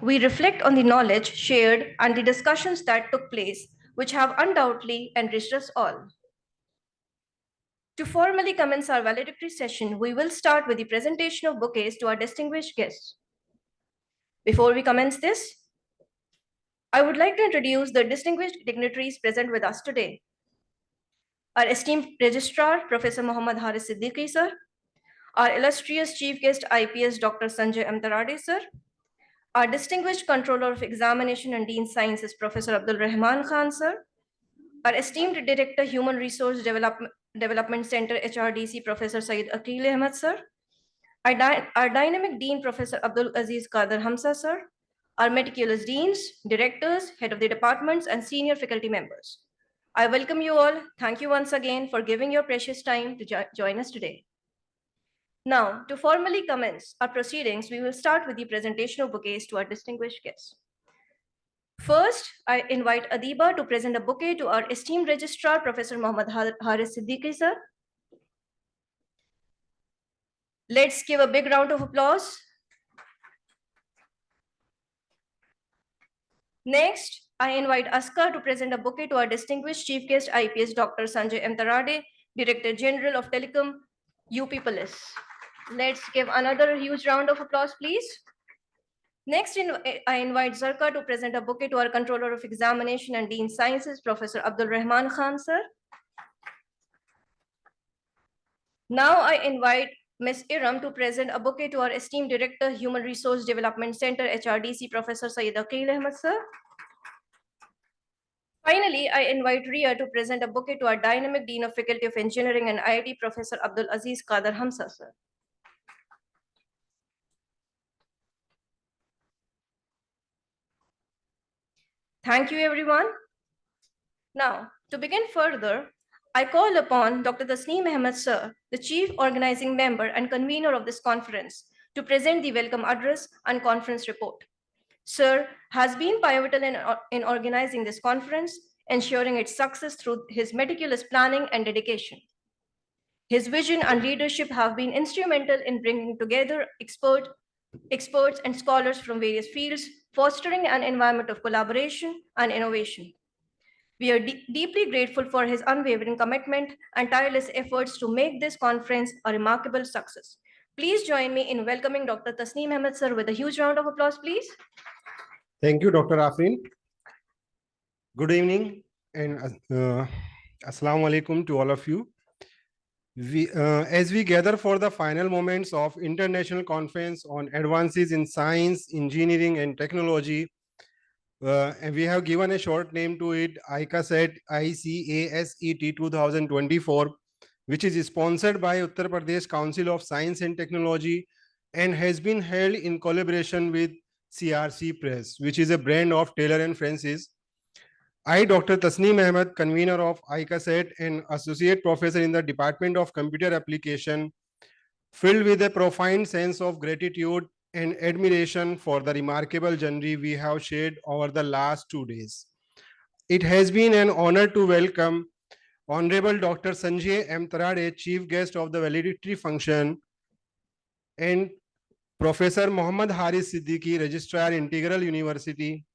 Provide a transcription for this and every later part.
we reflect on the knowledge shared and the discussions that took place, which have undoubtedly enriched us all. To formally commence our valedictory session, we will start with the presentation of bouquets to our distinguished guests. Before we commence this, I would like to introduce the distinguished dignitaries present with us today. Our esteemed Registrar, Professor Muhammad Haris Siddiqui, sir. Our illustrious Chief Guest, IPS Dr. Sanjay M. Tarade, sir. Our distinguished Controller of Examination and Dean Sciences, Professor Abdul Rahman Khan, sir. Our esteemed Director, Human Resource Development Center, HRDC, Professor Syed Aqil Ahmed, sir. Our dynamic Dean, Professor Abdul Aziz Qadir Hamza, sir. Our meticulous deans, directors, head of the departments, and senior faculty members. I welcome you all. Thank you once again for giving your precious time to join us today. Now, to formally commence our proceedings, we will start with the presentation of bouquets to our distinguished guests. First, I invite Adiba to present a bouquet to our esteemed registrar, Professor Muhammad Haris Siddiqui, sir. Let's give a big round of applause. Next, I invite Aska to present a bouquet to our distinguished chief guest, IPS Dr. Sanjay M. Tarade, Director General of Telecom, UP Police. Let's give another huge round of applause, please. Next, I invite Zarka to present a bouquet to our Controller of Examination and Dean Sciences, Professor Abdul Rahman Khan, sir. Now I invite Ms. Iram to present a bouquet to our esteemed Director, Human Resource Development Center, HRDC, Professor Syed Aqil Ahmed, sir. Finally, I invite Ria to present a bouquet to our dynamic Dean of Faculty of Engineering and IIT, Professor Abdul Aziz Qadir Hamza, sir. Thank you, everyone. Now, to begin further, I call upon Dr. Tasneem Ahmed, sir, the Chief Organizing Member and Convener of this conference, to present the welcome address and conference report. Sir has been pivotal in organizing this conference, ensuring its success through his meticulous planning and dedication. His vision and leadership have been instrumental in bringing together experts and scholars from various fields, fostering an environment of collaboration and innovation. We are deeply grateful for his unwavering commitment and tireless efforts to make this conference a remarkable success. Please join me in welcoming Dr. Tasneem Ahmed, sir, with a huge round of applause, please. Thank you, Dr. Afrin. Good evening and Assalamu alaikum to all of you. As we gather for the final moments of International Conference on Advances in Science, Engineering and Technology, and we have given a short name to it, ICASET 2024, which is sponsored by Uttar Pradesh Council of Science and Technology and has been held in collaboration with CRC Press, which is a brand of Taylor and Francis. I, Dr. Tasneem Ahmed, convener of ICASET and associate professor in the Department of Computer Application, filled with a profound sense of gratitude and admiration for the remarkable journey we have shared over the last 2 days. It has been an honor to welcome Honorable Dr. Sanjay M. Tarade, Chief Guest of the valedictory function, and Professor Muhammad Haris Siddiqui, Registrar, Integral University,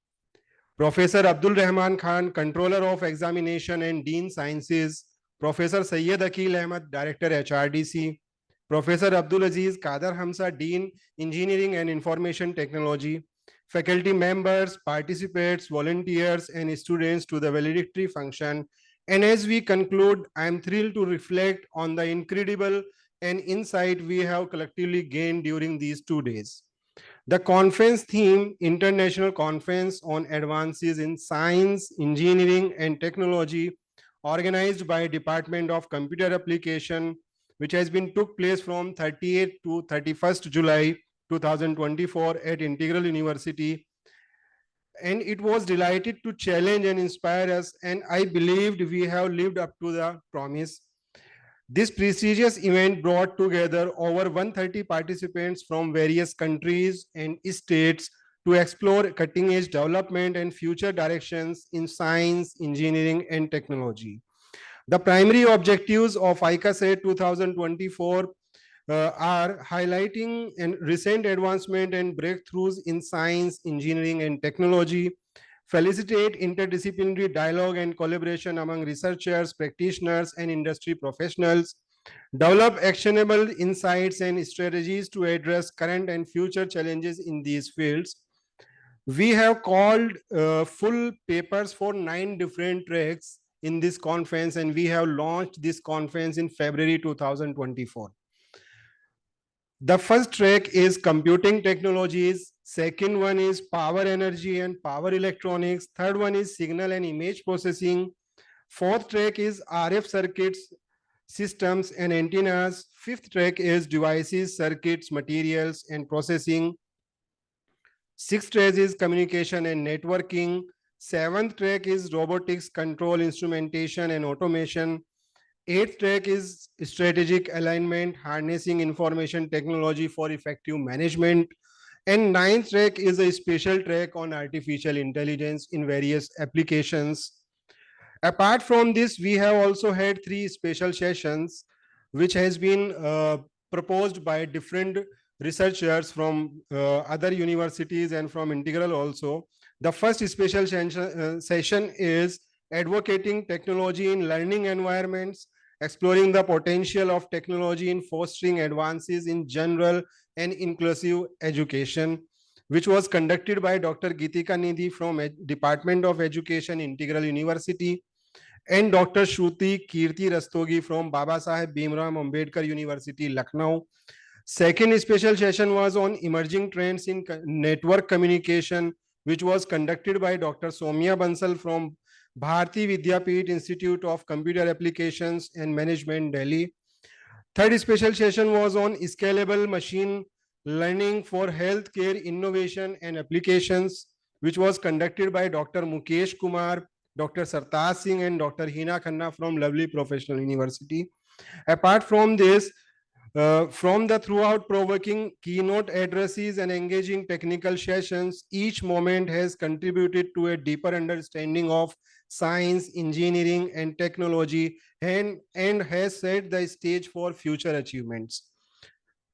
Professor Abdul Rahman Khan, Controller of Examination and Dean Sciences, Professor Syed Aqil Ahmed, Director, HRDC, Professor Abdul Aziz Qadir Hamza, Dean, Engineering and Information Technology, faculty members, participants, volunteers, and students to the valedictory function. And as we conclude, I am thrilled to reflect on the incredible and insight we have collectively gained during these 2 days. The conference theme, International Conference on Advances in Science, Engineering and Technology, organized by Department of Computer Application, which has been took place from 30th to 31st July 2024 at Integral University. And it was delighted to challenge and inspire us, and I believed we have lived up to the promise. This prestigious event brought together over 130 participants from various countries and states to explore cutting-edge development and future directions in science, engineering, and technology. The primary objectives of ICASET 2024 are highlighting recent advancement and breakthroughs in science, engineering, and technology, facilitate interdisciplinary dialogue and collaboration among researchers, practitioners, and industry professionals, develop actionable insights and strategies to address current and future challenges in these fields. We have called full papers for 9 different tracks in this conference, and we have launched this conference in February 2024. The first track is computing technologies. Second one is power energy and power electronics. Third one is signal and image processing. Fourth track is RF circuits, systems and antennas. Fifth track is devices, circuits, materials and processing. Sixth track is communication and networking. Seventh track is robotics, control, instrumentation and automation. Eighth track is strategic alignment, harnessing information technology for effective management. And ninth track is a special track on artificial intelligence in various applications. Apart from this, we have also had 3 special sessions, which has been proposed by different researchers from other universities and from Integral also. The first special session is advocating technology in learning environments, exploring the potential of technology in fostering advances in general and inclusive education, which was conducted by Dr. Geetika Nidhi from Department of Education, Integral University, and Dr. Shruti Kirti Rastogi from Babasaheb Bhimrao Ambedkar University, Lucknow. Second special session was on emerging trends in network communication, which was conducted by Dr. Soumya Bansal from Bharati Vidyapeeth Institute of Computer Applications and Management, Delhi. Third special session was on scalable machine learning for healthcare innovation and applications, which was conducted by Dr. Mukesh Kumar, Dr. Sartaj Singh, and Dr. Hina Khanna from Lovely Professional University. Apart from this, from the throughout provoking keynote addresses and engaging technical sessions, each moment has contributed to a deeper understanding of science, engineering, and technology, and has set the stage for future achievements.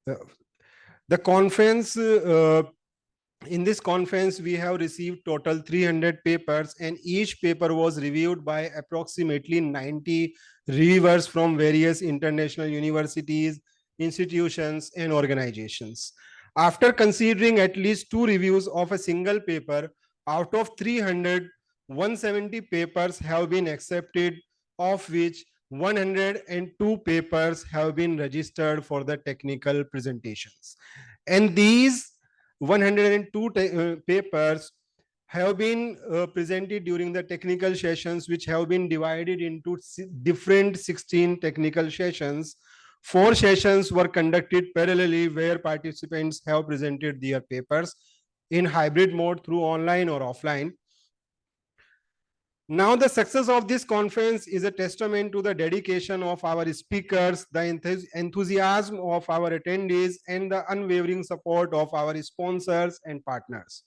The conference, in this conference, we have received total 300 papers, and each paper was reviewed by approximately 90 reviewers from various international universities, institutions, and organizations. After considering at least 2 reviews of a single paper, out of 300, 170 papers have been accepted, of which 102 papers have been registered for the technical presentations. And these 102 papers have been presented during the technical sessions, which have been divided into different 16 technical sessions. 4 sessions were conducted parallelly, where participants have presented their papers in hybrid mode through online or offline. Now, the success of this conference is a testament to the dedication of our speakers, the enthusiasm of our attendees, and the unwavering support of our sponsors and partners.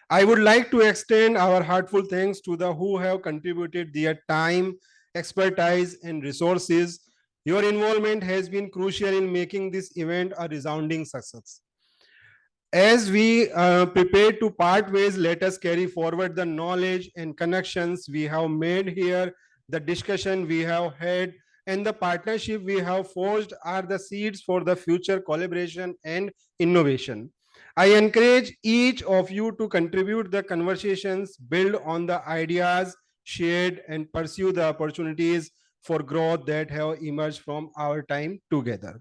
I would like to extend our heartfelt thanks to the who have contributed their time, expertise, and resources. Your involvement has been crucial in making this event a resounding success. As we prepare to part ways, let us carry forward the knowledge and connections we have made here. The discussion we have had and the partnership we have forged are the seeds for the future collaboration and innovation. I encourage each of you to contribute the conversations, build on the ideas shared, and pursue the opportunities for growth that have emerged from our time together.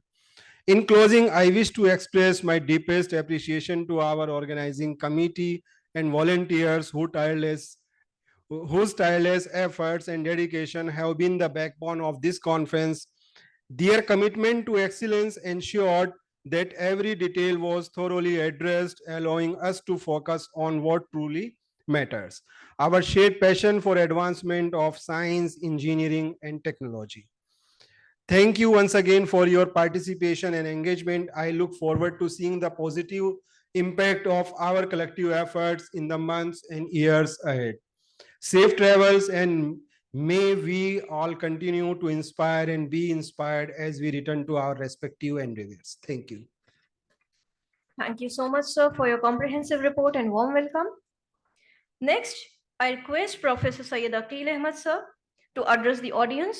In closing, I wish to express my deepest appreciation to our organizing committee and volunteers whose tireless efforts and dedication have been the backbone of this conference. Their commitment to excellence ensured that every detail was thoroughly addressed, allowing us to focus on what truly matters: our shared passion for advancement of science, engineering, and technology. Thank you once again for your participation and engagement. I look forward to seeing the positive impact of our collective efforts in the months and years ahead. Safe travels, and May we all continue to inspire and be inspired as we return to our respective endeavors. Thank you. Thank you so much, sir, for your comprehensive report and warm welcome. Next, I request Professor Syed Aqil Ahmed, sir, to address the audience.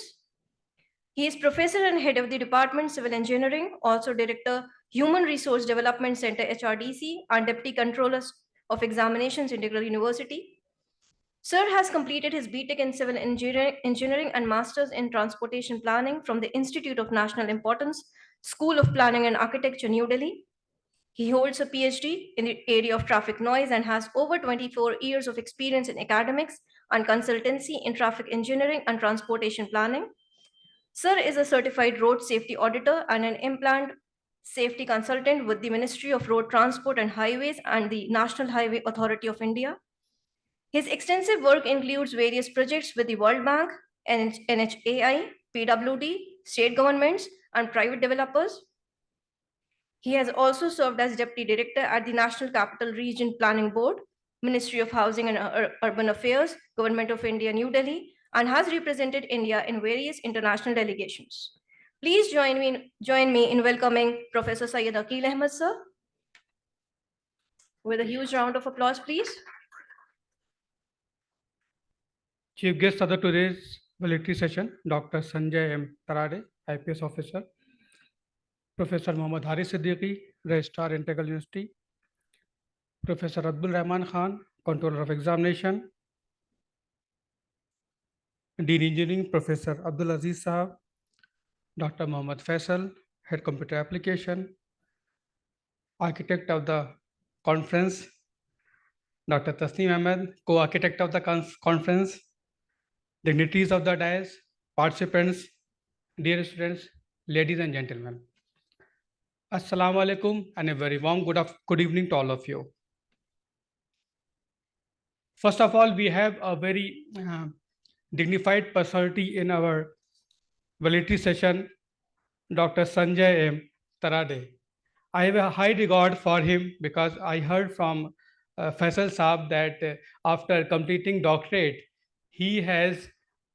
He is professor and head of the Department Civil Engineering, also Director, Human Resource Development Center, HRDC, and Deputy Controller of Examinations, Integral University. Sir has completed his BTech in Civil Engineering and Masters in Transportation Planning from the Institute of National Importance, School of Planning and Architecture, New Delhi. He holds a PhD in the area of traffic noise and has over 24 years of experience in academics and consultancy in traffic engineering and transportation planning. Sir is a certified road safety auditor and an implant safety consultant with the Ministry of Road Transport and Highways and the National Highway Authority of India. His extensive work includes various projects with the World Bank, NHAI, PWD, state governments, and private developers. He has also served as Deputy Director at the National Capital Region Planning Board, Ministry of Housing and Urban Affairs, Government of India, New Delhi, and has represented India in various international delegations. Please join me in welcoming Professor Syed Aqil Ahmed, sir. With a huge round of applause, please. Chief guest of today's validity session, Dr. Sanjay M. Tarade, IPS officer, Professor Mohammad Haris Siddiqui, Registrar Integral University, Professor Abdul Rahman Khan, Controller of Examination, Dean Engineering, Professor Abdul Aziz Sahab, Dr. Mohammad Faisal, Head Computer Application, Architect of the Conference, Dr. Tasneem Ahmed, Co-Architect of the Conference, dignitaries of the dais, participants, dear students, ladies and gentlemen. Assalamu alaikum and a very warm good evening to all of you. First of all, we have a very dignified personality in our validity session, Dr. Sanjay M. Tarade. I have a high regard for him because I heard from Faisal Saab that after completing doctorate, he has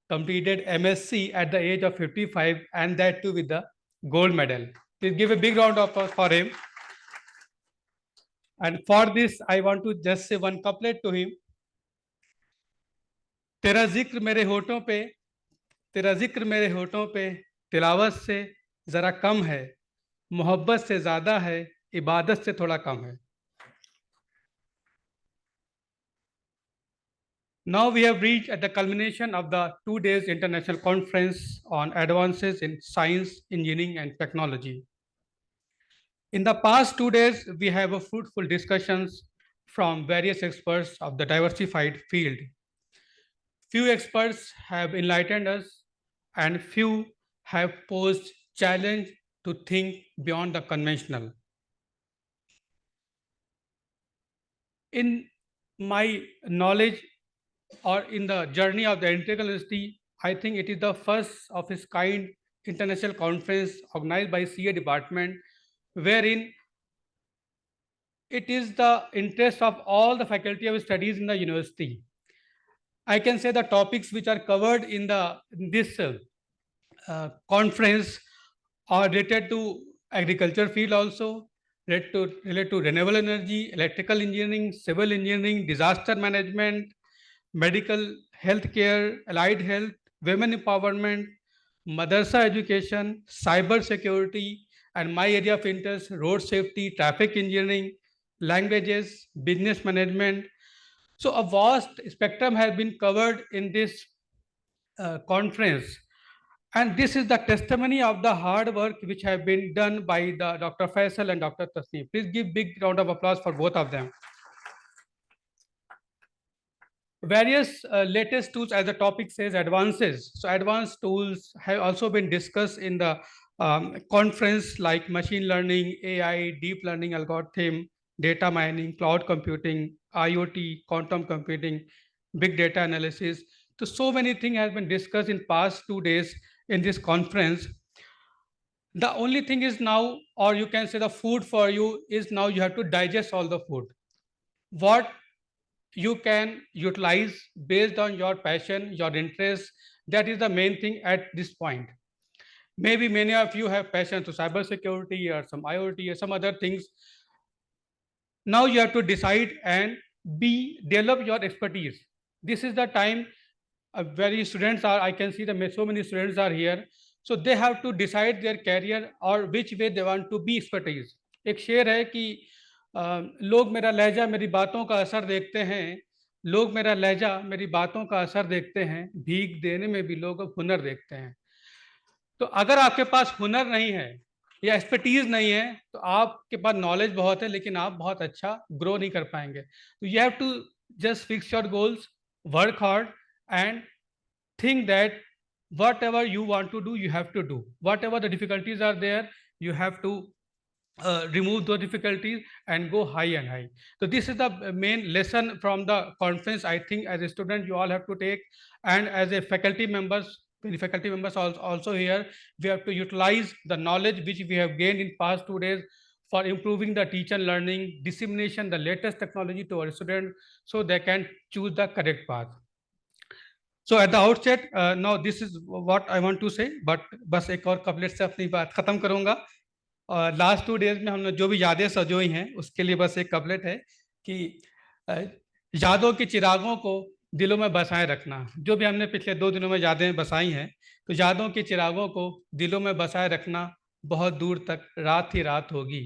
completed MSc at the age of 55 and that too with the gold medal. Please give a big round of applause for him. And for this, I want to just say one couplet to him. तेरा जिक्र मेरे होठों पे, तेरा जिक्र मेरे होठों पे, तिलावत से जरा कम है, मोहब्बत से ज्यादा है, इबादत से थोड़ा कम है. Now we have reached at the culmination of the 2 days international conference on advances in science, engineering, and technology. In the past 2 days, we have a fruitful discussions from various experts of the diversified field. Few experts have enlightened us and few have posed challenge to think beyond the conventional. In my knowledge or in the journey of the Integral University, I think it is the first of its kind international conference organized by CA department, wherein it is the interest of all the faculty of studies in the university. I can say the topics which are covered in this conference are related to agriculture field also, related to renewable energy, electrical engineering, civil engineering, disaster management, medical, healthcare, allied health, women empowerment, madrasa education, cyber security, and my area of interest, road safety, traffic engineering, languages, business management. So a vast spectrum has been covered in this conference. And this is the testimony of the hard work which have been done by the Dr. Faisal and Dr. Tasneem. Please give big round of applause for both of them. Various latest tools, as the topic says, advances. So advanced tools have also been discussed in the conference, like machine learning, AI, deep learning algorithm, data mining, cloud computing, IoT, quantum computing, big data analysis. So many things have been discussed in past 2 days in this conference. The only thing is now, or you can say the food for you is now you have to digest all the food. What you can utilize based on your passion, your interest. That is the main thing at this point. Maybe many of you have passion to cybersecurity or some IoT or some other things. Now you have to decide and develop your expertise. This is the time very students are, I can see that so many students are here. So they have to decide their career or which way they want to be expertise. एक शेर है कि लोग मेरा लहजा मेरी बातों का असर देखते हैं, लोग मेरा लहजा मेरी बातों का असर देखते हैं, भीख देने में भी लोग हुनर देखते हैं. तो अगर आपके पास हुनर नहीं है या एक्सपर्टीज नहीं है तो आपके पास नॉलेज बहुत है लेकिन आप बहुत अच्छा ग्रो नहीं कर पाएंगे. तो you have to just fix your goals, work hard and think that whatever you want to do, you have to do. Whatever the difficulties are there, you have to remove those difficulties and go high and high. So this is the main lesson from the conference. I think as a student, you all have to take, and as a faculty members, many faculty members also here, we have to utilize the knowledge which we have gained in past 2 days for improving the teach and learning, dissemination, the latest technology to our students so they can choose the correct path. So at the outset, now this is what I want to say, but बस एक और couplet से अपनी बात खत्म करूंगा. और last 2 days में हमने जो भी यादें सजोई हैं उसके लिए बस एक कपलेट है कि यादों के चिरागों को दिलों में बसाए रखना. जो भी हमने पिछले 2 दिनों में यादें बसाई हैं, तो यादों के चिरागों को दिलों में बसाए रखना. बहुत दूर तक रात ही रात होगी,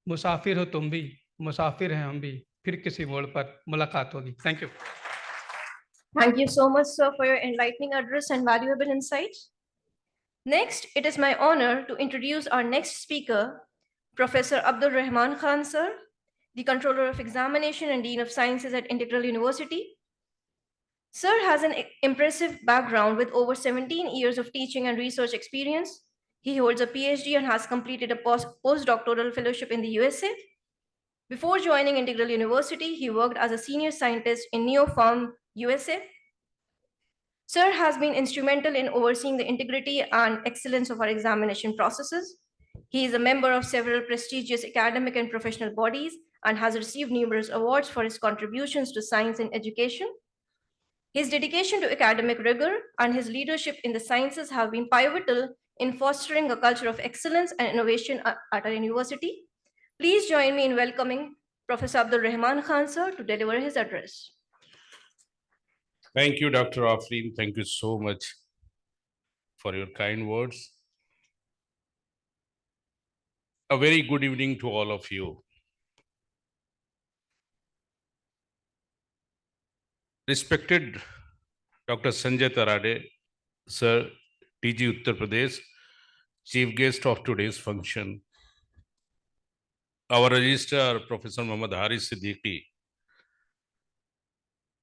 मुसाफिर हो तुम भी, मुसाफिर हैं हम भी, फिर किसी मोड़ पर मुलाकात होगी. Thank you. Thank you so much, sir, for your enlightening address and valuable insights. Next, it is my honor to introduce our next speaker, Professor Abdul Rahman Khan, sir, the Controller of Examination and Dean of Sciences at Integral University. Sir has an impressive background with over 17 years of teaching and research experience. He holds a PhD and has completed a postdoctoral fellowship in the USA. Before joining Integral University, he worked as a senior scientist in Neopharm, USA. Sir has been instrumental in overseeing the integrity and excellence of our examination processes. He is a member of several prestigious academic and professional bodies and has received numerous awards for his contributions to science and education. His dedication to academic rigor and his leadership in the sciences have been pivotal in fostering a culture of excellence and innovation at our university. Please join me in welcoming Professor Abdul Rahman Khan, sir, to deliver his address. Thank you, Dr. Afreen. Thank you so much for your kind words. A very good evening to all of you. Respected Dr. Sanjay Tarade, Sir, TG Uttar Pradesh, Chief Guest of today's function, our Registrar, Professor Muhammad Haris Siddiqui,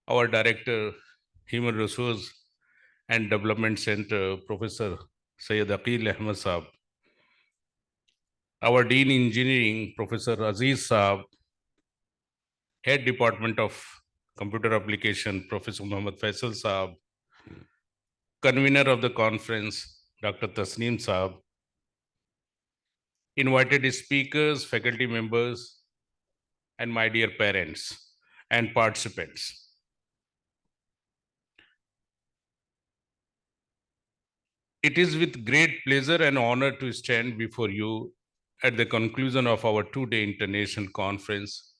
our Director, Human Resource and Development Center, Professor Syed Aqil Ahmed Saab, our Dean Engineering, Professor Aziz Saab, Head Department of Computer Application, Professor Muhammad Faisal Saab, Convener of the conference, Dr. Tasneem Saab, invited speakers, faculty members, and my dear parents and participants. It is with great pleasure and honor to stand before you at the conclusion of our 2-day international conference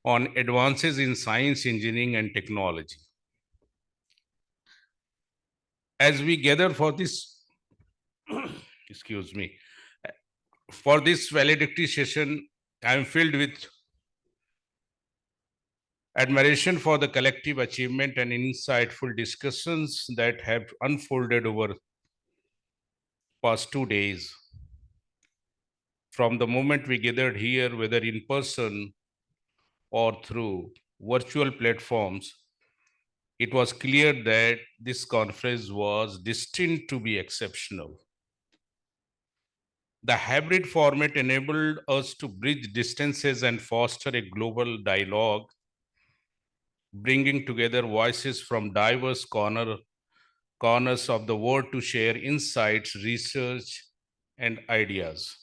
on advances in science, engineering, and technology. As we gather for this, excuse me, for this valedictory session, I am filled with admiration for the collective achievement and insightful discussions that have unfolded over past 2 days. From the moment we gathered here, whether in person or through virtual platforms, it was clear that this conference was destined to be exceptional. The hybrid format enabled us to bridge distances and foster a global dialogue, bringing together voices from diverse corners of the world to share insights, research, and ideas.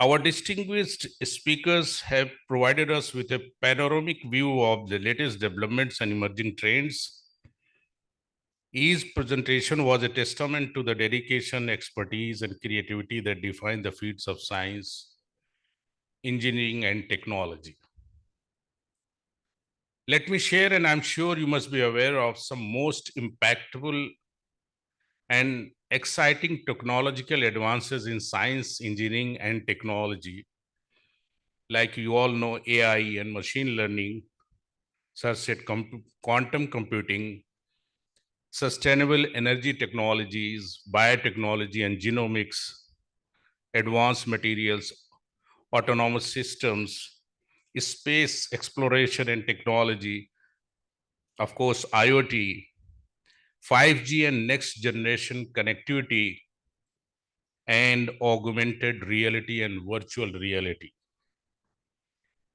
Our distinguished speakers have provided us with a panoramic view of the latest developments and emerging trends. Each presentation was a testament to the dedication, expertise, and creativity that define the fields of science, engineering, and technology. Let me share, and I'm sure you must be aware of some most impactful and exciting technological advances in science, engineering, and technology. Like you all know, AI and machine learning, such as quantum computing, sustainable energy technologies, biotechnology and genomics, advanced materials, autonomous systems, space exploration and technology, of course, IoT, 5G and next generation connectivity, and augmented reality and virtual reality.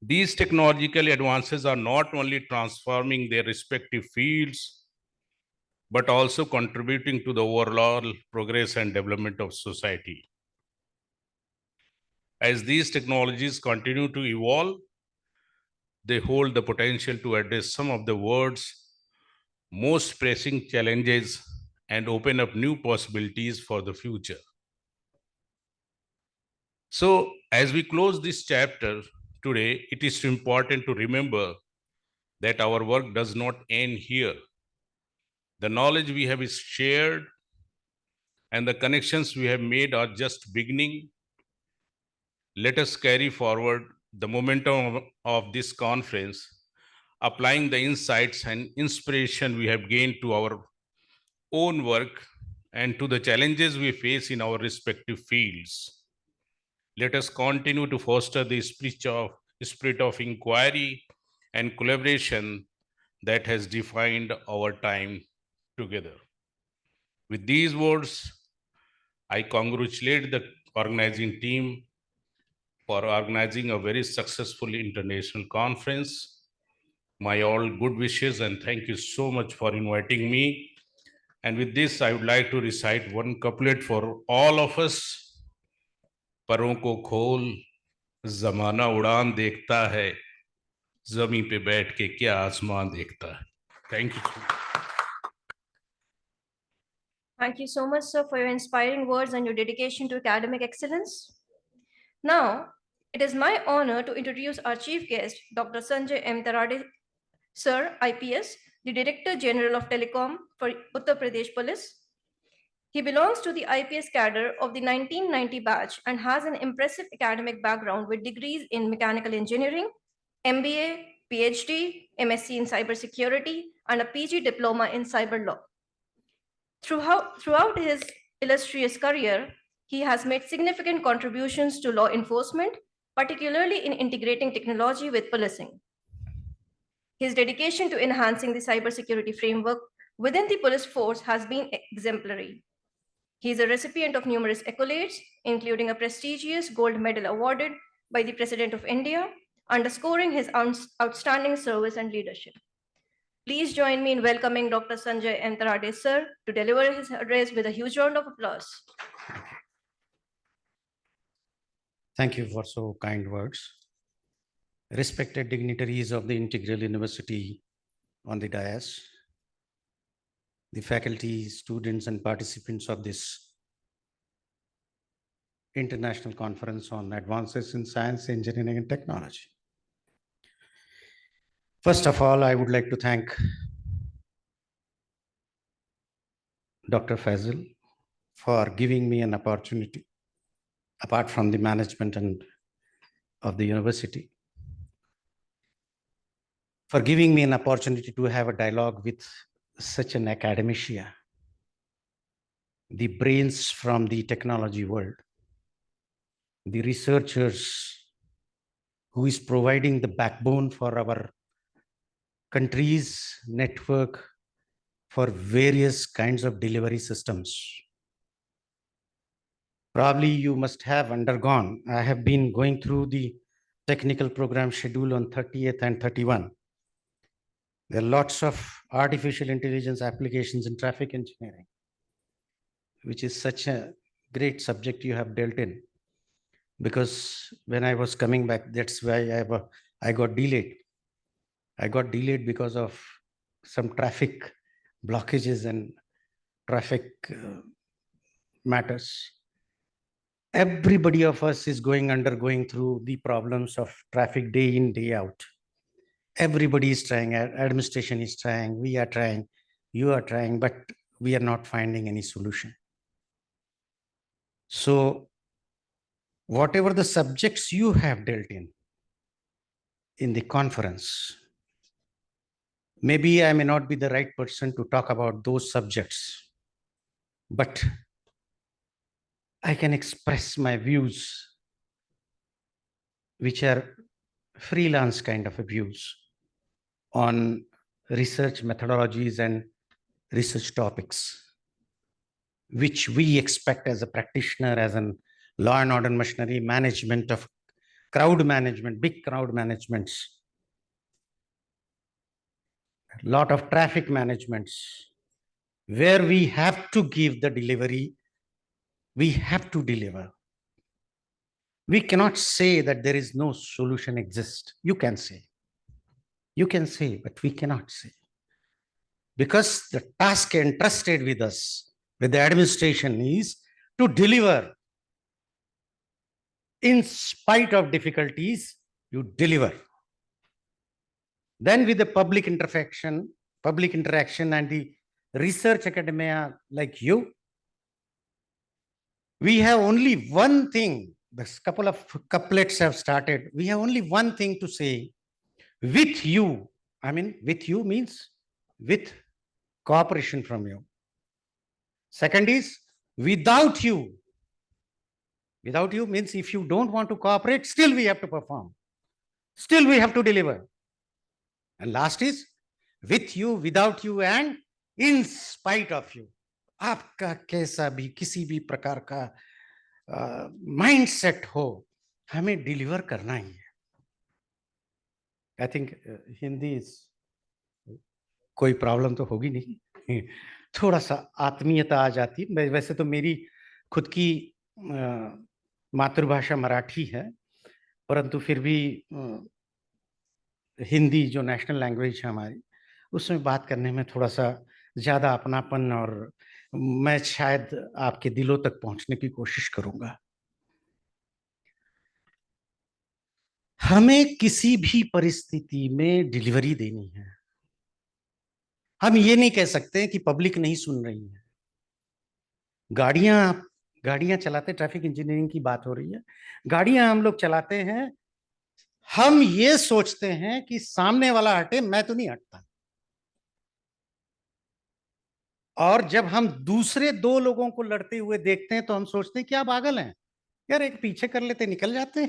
These technological advances are not only transforming their respective fields, but also contributing to the overall progress and development of society. As these technologies continue to evolve, they hold the potential to address some of the world's most pressing challenges and open up new possibilities for the future. So, as we close this chapter today, it is important to remember that our work does not end here. The knowledge we have is shared, and the connections we have made are just beginning. Let us carry forward the momentum of this conference, applying the insights and inspiration we have gained to our own work and to the challenges we face in our respective fields. Let us continue to foster the spirit of inquiry and collaboration that has defined our time together. With these words, I congratulate the organizing team for organizing a very successful international conference. My all good wishes and thank you so much for inviting me. And with this, I would like to recite one couplet for all of us. परों को खोल, ज़माना उड़ान देखता है, ज़मीं पे बैठ के क्या आसमान देखता है. Thank you. Thank you so much, sir, for your inspiring words and your dedication to academic excellence. Now, it is my honor to introduce our chief guest, Dr. Sanjay M. Tarade, Sir, IPS, the Director General of Telecom for Uttar Pradesh Police. He belongs to the IPS cadre of the 1990 batch and has an impressive academic background with degrees in mechanical engineering, MBA, PhD, MSc in cybersecurity, and a PG diploma in cyber law. Throughout his illustrious career, he has made significant contributions to law enforcement, particularly in integrating technology with policing. His dedication to enhancing the cybersecurity framework within the police force has been exemplary. He is a recipient of numerous accolades, including a prestigious gold medal awarded by the President of India, underscoring his outstanding service and leadership. Please join me in welcoming Dr. Sanjay M. Tarade, sir, to deliver his address with a huge round of applause. Thank you for so kind words. Respected dignitaries of the Integral University on the dais, the faculty, students, and participants of this International Conference on Advances in Science, Engineering, and Technology. First of all, I would like to thank Dr. Faisal for giving me an opportunity, apart from the management and of the university, for giving me an opportunity to have a dialogue with such an academia, the brains from the technology world, the researchers who is providing the backbone for our country's network for various kinds of delivery systems. Probably you must have undergone, I have been going through the technical program schedule on 30th and 31. There are lots of artificial intelligence applications in traffic engineering, which is such a great subject you have dealt in. because when I was coming back, that's why I got delayed. I got delayed because of some traffic blockages and traffic matters. Everybody of us is undergoing through the problems of traffic day in, day out. Everybody is trying, administration is trying, we are trying, you are trying, but we are not finding any solution. So whatever the subjects you have dealt in the conference, maybe I may not be the right person to talk about those subjects, but I can express my views, which are freelance kind of views on research methodologies and research topics, which we expect as a practitioner, as an law and order machinery management of crowd management, big crowd managements, lot of traffic managements, where we have to give the delivery, we have to deliver. We cannot say that there is no solution exists. You can say, but we cannot say. Because the task entrusted with us, with the administration, is to deliver. In spite of difficulties, you deliver. Then with the public interaction and the research academia like you, we have only one thing. This couple of couplets have started. We have only one thing to say. With you, I mean, with you means with cooperation from you. Second is without you. Without you means if you don't want to cooperate, still we have to perform. Still we have to deliver. And last is with you, without you, and in spite of you. आपका कैसा भी किसी भी प्रकार का mindset हो, हमें deliver करना ही है. आई थिंक हिंदी कोई प्रॉब्लम तो होगी नहीं. थोड़ा सा आत्मीयता आ जाती है. वैसे तो मेरी खुद की मातृभाषा मराठी है, परंतु फिर भी हिंदी जो नेशनल लैंग्वेज है हमारी, उसमें बात करने में थोड़ा सा ज्यादा अपनापन, और मैं शायद आपके दिलों तक पहुंचने की कोशिश करूंगा. हमें किसी भी परिस्थिति में डिलीवरी देनी है. हम ये नहीं कह सकते कि पब्लिक नहीं सुन रही है. गाड़ियां चलाते, ट्रैफिक इंजीनियरिंग की बात हो रही है, गाड़ियां हम लोग चलाते हैं, हम ये सोचते हैं कि सामने वाला हटे, मैं तो नहीं हटता. और जब हम दूसरे दो लोगों को लड़ते हुए देखते हैं तो हम सोचते हैं क्या पागल हैं यार, एक पीछे कर लेते, निकल जाते.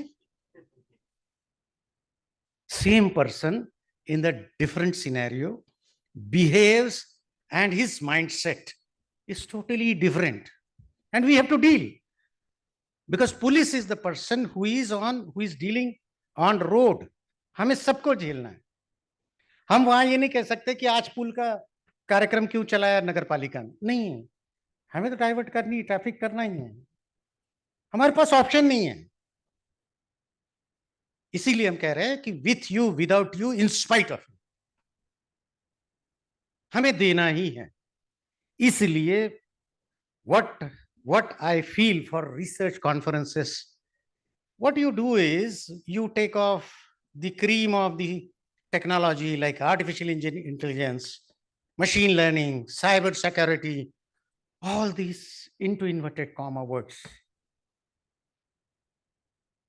Same person in the different scenario behaves and his mindset is totally different, and we have to deal, because police is the person who is dealing on road. हमें सबको झेलना है. हम वहां ये नहीं कह सकते कि आज पुल का कार्यक्रम क्यों चलाया नगर पालिका ने. नहीं है, हमें तो डाइवर्ट करनी, ट्रैफिक करना ही है. हमारे पास ऑप्शन नहीं है. इसीलिए हम कह रहे हैं कि with you, without you, in spite of you, हमें देना ही है. इसलिए what I feel for research conferences, what you do is you take off the cream of the technology like artificial intelligence, machine learning, cyber security, all these into inverted comma words.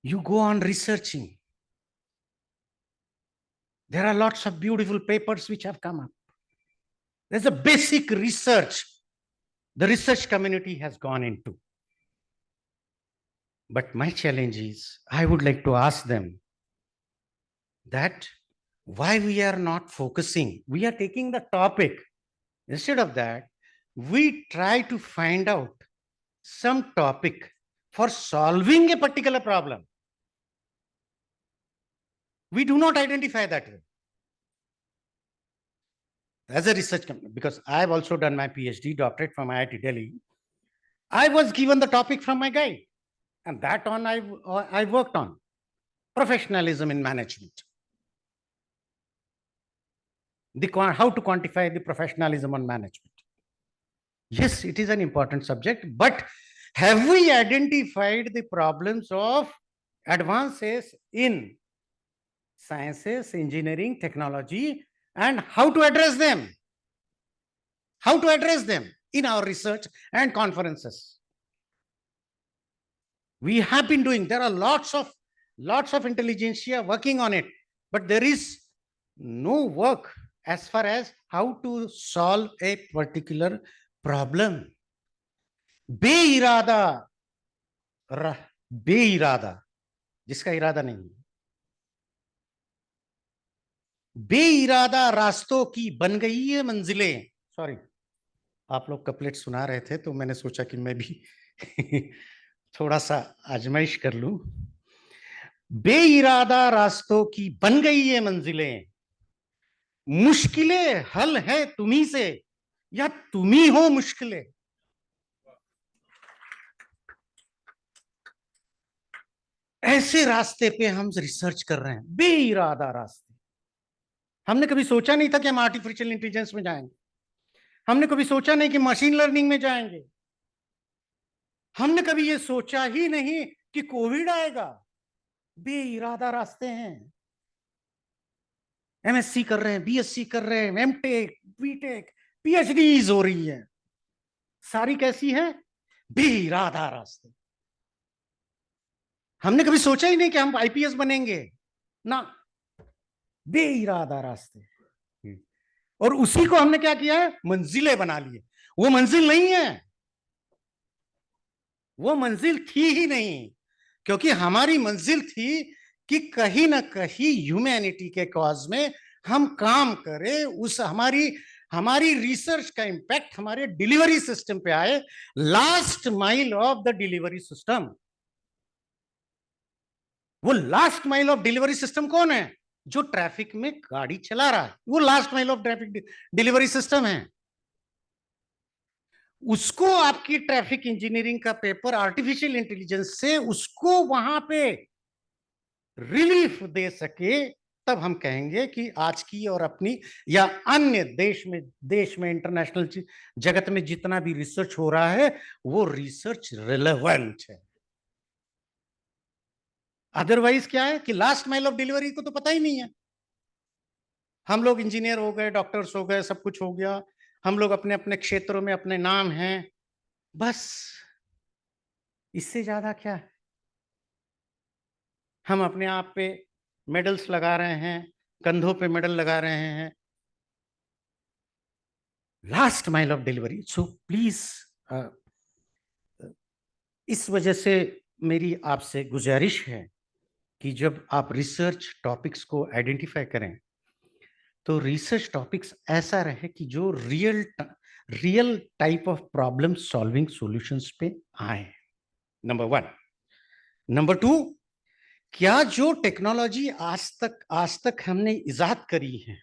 You go on researching. There are lots of beautiful papers which have come up. There's a basic research the research community has gone into. But my challenge is, I would like to ask them that why we are not focusing. We are taking the topic. Instead of that, we try to find out some topic for solving a particular problem. We do not identify that way. As a research company, because I have also done my PhD doctorate from IIT Delhi, I was given the topic from my guide. And that on I worked on professionalism in management. How to quantify the professionalism on management. Yes, it is an important subject, but have we identified the problems of advances in sciences, engineering, technology, and how to address them? How to address them in our research and conferences? We have been doing, there are lots of intelligentsia working on it, but there is no work as far as how to solve a particular problem. बेइरादा जिसका इरादा नहीं, बेइरादा रास्तों की बन गई है मंजिलें. Sorry, आप लोग कपलेट सुना रहे थे तो मैंने सोचा कि मैं भी थोड़ा सा आजमाइश कर लूं. बेइरादा रास्तों की बन गई है मंजिलें, मुश्किलें हल है तुम्ही से या तुम्ही हो मुश्किलें. ऐसे रास्ते पे हम रिसर्च कर रहे हैं, बेइरादा रास्ते. हमने कभी सोचा नहीं था कि हम आर्टिफिशियल इंटेलिजेंस में जाएंगे. हमने कभी सोचा नहीं कि मशीन लर्निंग में जाएंगे. हमने कभी ये सोचा ही नहीं कि कोविड आएगा. बेइरादा रास्ते हैं. एमएससी कर रहे हैं, बीएससी कर रहे हैं, एमटेक, बीटेक, पीएचडीज हो रही है. सारी कैसी है? बेइरादा रास्ते. हमने कभी सोचा ही नहीं कि हम आईपीएस बनेंगे ना. बेइरादा रास्ते. और उसी को हमने क्या किया है? मंजिलें बना लिए. वो मंजिल नहीं है, वो मंजिल थी ही नहीं, क्योंकि हमारी मंजिल थी कि कहीं ना कहीं ह्यूमैनिटी के कॉज में हम काम करें. उस हमारी रिसर्च का इंपैक्ट हमारे डिलीवरी सिस्टम पे आए. Last mile of the delivery system. वो last mile of delivery system कौन है? जो ट्रैफिक में गाड़ी चला रहा है, वो last mile of traffic delivery system है. उसको आपकी ट्रैफिक इंजीनियरिंग का पेपर आर्टिफिशियल इंटेलिजेंस से उसको वहां पे रिलीफ दे सके, तब हम कहेंगे कि आज की और अपनी या अन्य देश में इंटरनेशनल जगत में जितना भी रिसर्च हो रहा है वो रिसर्च रिलेवेंट है. अदरवाइज क्या है कि लास्ट माइल ऑफ डिलीवरी को तो पता ही नहीं है. हम लोग इंजीनियर हो गए, डॉक्टर्स हो गए, सब कुछ हो गया. हम लोग अपने अपने क्षेत्रों में अपने नाम हैं, बस. इससे ज्यादा क्या है? हम अपने आप पे मेडल्स लगा रहे हैं, कंधों पे मेडल लगा रहे हैं. Last mile of delivery. So please, इस वजह से मेरी आपसे गुजारिश है कि जब आप रिसर्च टॉपिक्स को आइडेंटिफाई करें तो रिसर्च टॉपिक्स ऐसा रहे कि जो real type of problem solving solutions पे आए. नंबर 1. नंबर 2, क्या जो टेक्नोलॉजी आज तक हमने इजाद करी है,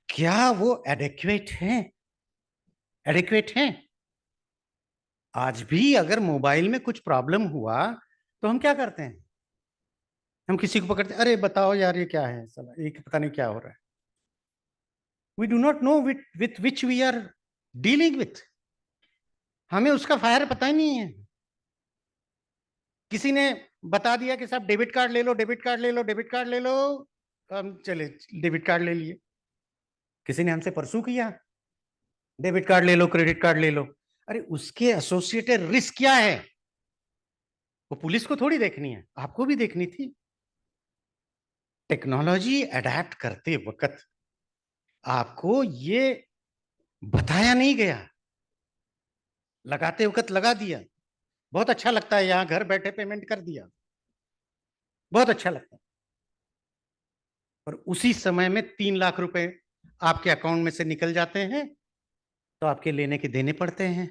क्या वो एडिक्वेट है? आज भी अगर मोबाइल में कुछ प्रॉब्लम हुआ तो हम क्या करते हैं? हम किसी को पकड़ते, अरे बताओ यार ये क्या है, साला ये पता नहीं क्या हो रहा है. We do not know with which we are dealing with. हमें उसका फायर पता ही नहीं है. किसी ने बता दिया कि साहब डेबिट कार्ड ले लो, डेबिट कार्ड ले लो, डेबिट कार्ड ले लो. हम चले डेबिट कार्ड ले लिए. किसी ने हमसे परसू किया, डेबिट कार्ड ले लो, क्रेडिट कार्ड ले लो. अरे उसके एसोसिएटेड रिस्क क्या है? वो पुलिस को थोड़ी देखनी है, आपको भी देखनी थी. टेक्नोलॉजी अडेप्ट करते वक्त आपको ये बताया नहीं गया, लगाते वक्त लगा दिया. बहुत अच्छा लगता है, यहां घर बैठे पेमेंट कर दिया, बहुत अच्छा लगता है. और उसी समय में 3 लाख रुपए आपके अकाउंट में से निकल जाते हैं तो आपके लेने के देने पड़ते हैं.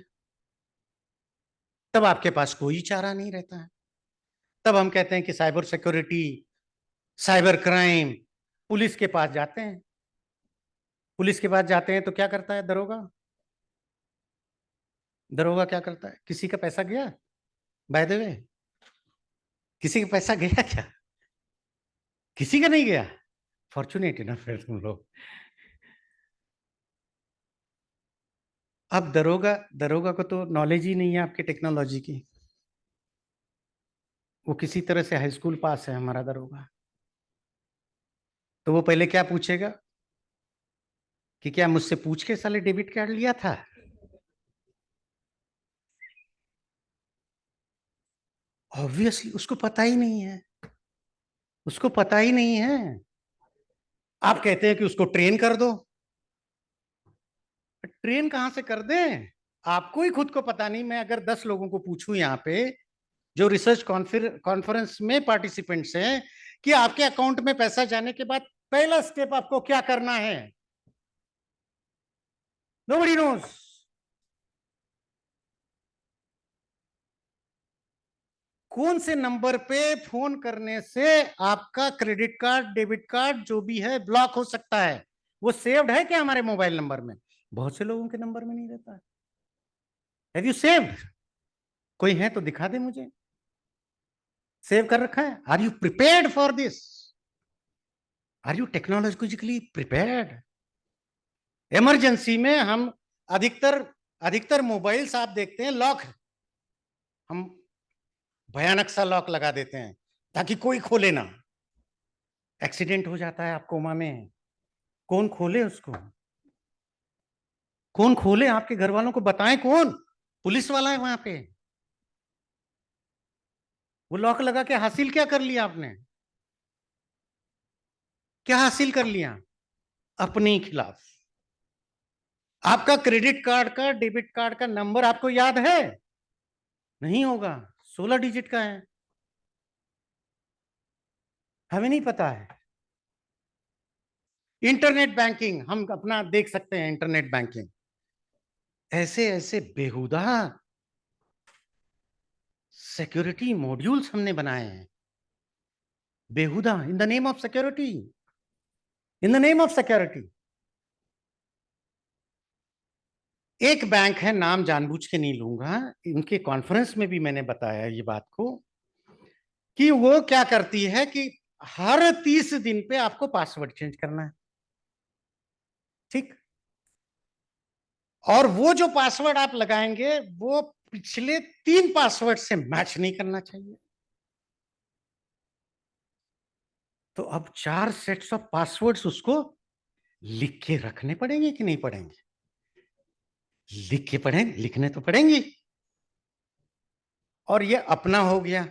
तब आपके पास कोई चारा नहीं रहता है. तब हम कहते हैं कि cyber security, cyber crime. Police के पास जाते हैं. पुलिस के पास जाते हैं तो क्या करता है दरोगा? दरोगा क्या करता है? किसी का पैसा गया, बाय द वे, किसी का पैसा गया क्या? किसी का नहीं गया। फॉर्चुनेट ना फिर तुम लोग। अब दरोगा को तो नॉलेज ही नहीं है आपके टेक्नोलॉजी की। वो किसी तरह से हाई स्कूल पास है हमारा दरोगा, तो वो पहले क्या पूछेगा कि क्या मुझसे पूछ के साले डेबिट कार्ड लिया था? ऑब्वियसली उसको पता ही नहीं है, उसको पता ही नहीं है। आप कहते हैं कि उसको ट्रेन कर दो। ट्रेन कहां से कर दें? आपको ही खुद को पता नहीं। मैं अगर 10 लोगों को पूछूं यहाँ पे जो रिसर्च कॉन्फ्रेंस में पार्टिसिपेंट्स हैं कि आपके अकाउंट में पैसा जाने के बाद पहला स्टेप आपको क्या करना है, नोबडी नोज। कौन से नंबर पे फोन करने से आपका क्रेडिट कार्ड, डेबिट कार्ड जो भी है ब्लॉक हो सकता है? वो सेव्ड है क्या हमारे मोबाइल नंबर में? बहुत से लोगों के नंबर में नहीं रहता है। Have you saved? कोई है तो दिखा दे मुझे। सेव कर रखा है? Are you prepared for this? Are you technologically prepared? Emergency में हम अधिकतर अधिकतर मोबाइल्स आप देखते हैं लॉक, हम भयानक सा लॉक लगा देते हैं ताकि कोई खोले ना। एक्सीडेंट हो जाता है आपको कोमा में, कौन खोले उसको? कौन खोले? आपके घर वालों को बताएं कौन? पुलिस वाला है वहां पे। वो लॉक लगा के हासिल क्या कर लिया आपने? क्या हासिल कर लिया अपने खिलाफ? आपका क्रेडिट कार्ड का, डेबिट कार्ड का नंबर आपको याद है? नहीं होगा, 16 डिजिट का है, हमें नहीं पता है। इंटरनेट बैंकिंग हम अपना देख सकते हैं, इंटरनेट बैंकिंग। ऐसे ऐसे बेहुदा सिक्योरिटी मॉड्यूल्स हमने बनाए हैं, बेहुदा, in the name of security, in the name of security. एक बैंक है, नाम जानबूझ के नहीं लूंगा, इनके कॉन्फ्रेंस में भी मैंने बताया ये बात को, कि वो क्या करती है कि हर 30 दिन पे आपको पासवर्ड चेंज करना है, ठीक? और वो जो पासवर्ड आप लगाएंगे वो पिछले 3 पासवर्ड से मैच नहीं करना चाहिए। तो अब 4 सेट्स ऑफ पासवर्ड्स उसको लिख के रखने पड़ेंगे कि नहीं पड़ेंगे? लिख के पढ़ेंगे, लिखने तो पड़ेंगे। और ये अपना हो गया।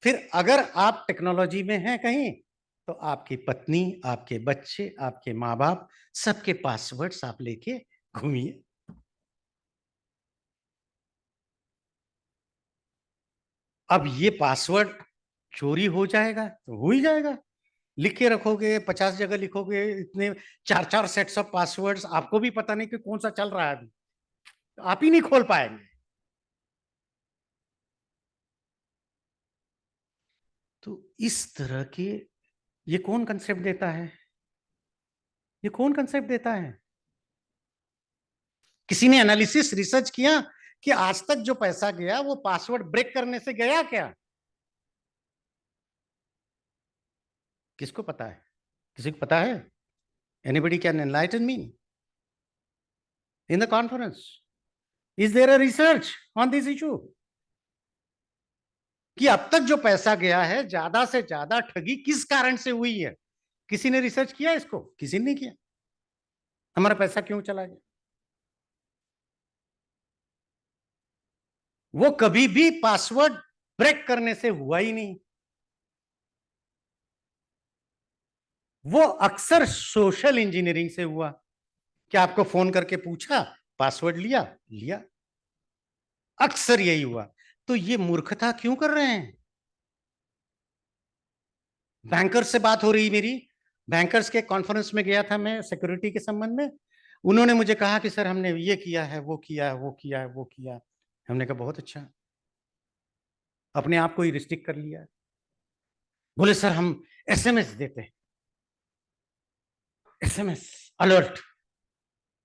फिर अगर आप टेक्नोलॉजी में हैं कहीं, तो आपकी पत्नी, आपके बच्चे, आपके माँ बाप, सबके पासवर्ड्स आप लेके घूमिए। अब ये पासवर्ड चोरी हो जाएगा तो हो ही जाएगा। लिख के रखोगे, 50 जगह लिखोगे, इतने 4-4 सेट्स ऑफ पासवर्ड्स, आपको भी पता नहीं कि कौन सा चल रहा है अभी, तो आप ही नहीं खोल पाएंगे। तो इस तरह के, ये कौन कंसेप्ट देता है? ये कौन कंसेप्ट देता है? किसी ने एनालिसिस, रिसर्च किया कि आज तक जो पैसा गया वो पासवर्ड ब्रेक करने से गया क्या? किसको पता है? किसी को पता है? Anybody can enlighten me in the conference? Is there a research on this issue कि अब तक जो पैसा गया है ज्यादा से ज्यादा ठगी किस कारण से हुई है? किसी ने रिसर्च किया इसको? किसी ने नहीं किया। हमारा पैसा क्यों चला गया? वो कभी भी पासवर्ड ब्रेक करने से हुआ ही नहीं। वो अक्सर सोशल इंजीनियरिंग से हुआ। क्या आपको फोन करके पूछा, पासवर्ड लिया? लिया। अक्सर यही हुआ। तो ये मूर्खता क्यों कर रहे हैं? बैंकर्स से बात हो रही मेरी, बैंकर्स के कॉन्फ्रेंस में गया था मैं सिक्योरिटी के संबंध में। उन्होंने मुझे कहा कि सर हमने ये किया है, वो किया है, वो किया है, वो किया है। हमने कहा बहुत अच्छा, अपने आप को ही रिस्ट्रिक्ट कर लिया है। बोले सर हम एसएमएस देते हैं, एसएमएस अलर्ट,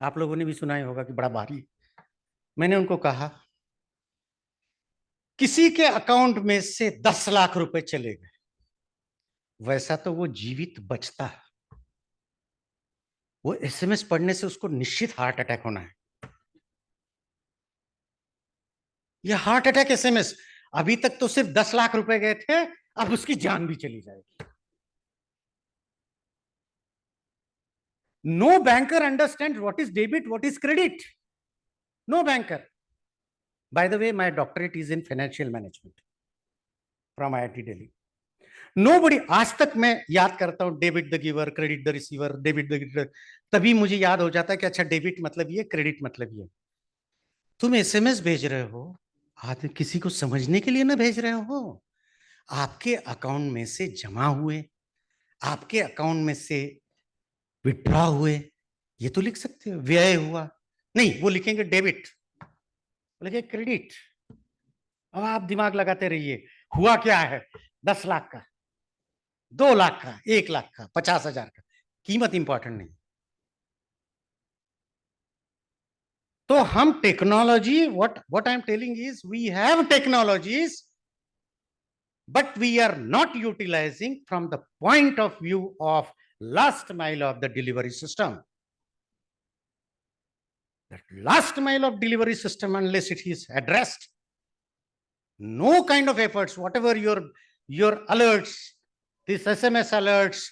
आप लोगों ने भी सुना ही होगा कि बड़ा भारी। मैंने उनको कहा किसी के अकाउंट में से 10 लाख रुपए चले गए, वैसा तो वो जीवित बचता है, वो एसएमएस पढ़ने से उसको निश्चित हार्ट अटैक होना है। ये हार्ट अटैक एसएमएस, अभी तक तो सिर्फ 10 लाख रुपए गए थे, अब उसकी जान भी चली जाएगी। No banker understand what is debit, what is credit. No banker. By the way, my doctorate is in financial management from IIT Delhi. Nobody, आज तक मैं याद करता हूं debit the giver, credit the receiver, debit the, तभी मुझे याद हो जाता है कि अच्छा डेबिट मतलब ये, क्रेडिट मतलब ये। तुम एसएमएस भेज रहे हो, आदमी किसी को समझने के लिए ना भेज रहे हो, आपके अकाउंट में से जमा हुए, आपके अकाउंट में से विड्रॉ हुए, ये तो लिख सकते हो। व्यय हुआ नहीं, वो लिखेंगे डेबिट, लिखेंगे क्रेडिट। अब आप दिमाग लगाते रहिए, हुआ क्या है, 10 लाख का, 2 लाख का, 1 लाख का, 50,000 का, कीमत इंपॉर्टेंट नहीं। तो हम technology, what I am telling is we have technologies, but we are not utilizing from the point of view of last mile of the delivery system. That last mile of delivery system, unless it is addressed, no kind of efforts, whatever your alerts, these SMS alerts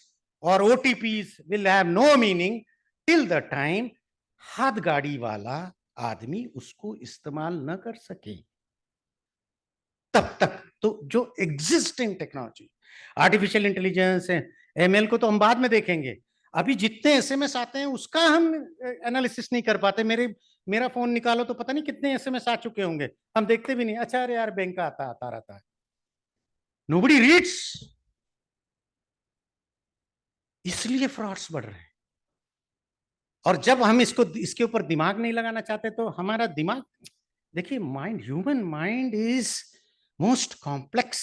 or OTPs will have no meaning till the time हाथ गाड़ी वाला आदमी उसको इस्तेमाल न कर सके, तब तक तो जो एग्जिस्टिंग टेक्नोलॉजी, आर्टिफिशियल इंटेलिजेंस है, एमएल को तो हम बाद में देखेंगे। अभी जितने एसएमएस आते हैं उसका हम एनालिसिस नहीं कर पाते। मेरा फोन निकालो तो पता नहीं कितने एसएमएस आ चुके होंगे, हम देखते भी नहीं। अच्छा, अरे यार बैंक का आता रहता है, नोबडी रीड्स। इसलिए फ्रॉड्स बढ़ रहे हैं। और जब हम इसके ऊपर दिमाग नहीं लगाना चाहते तो हमारा दिमाग, देखिए, mind, human mind is most complex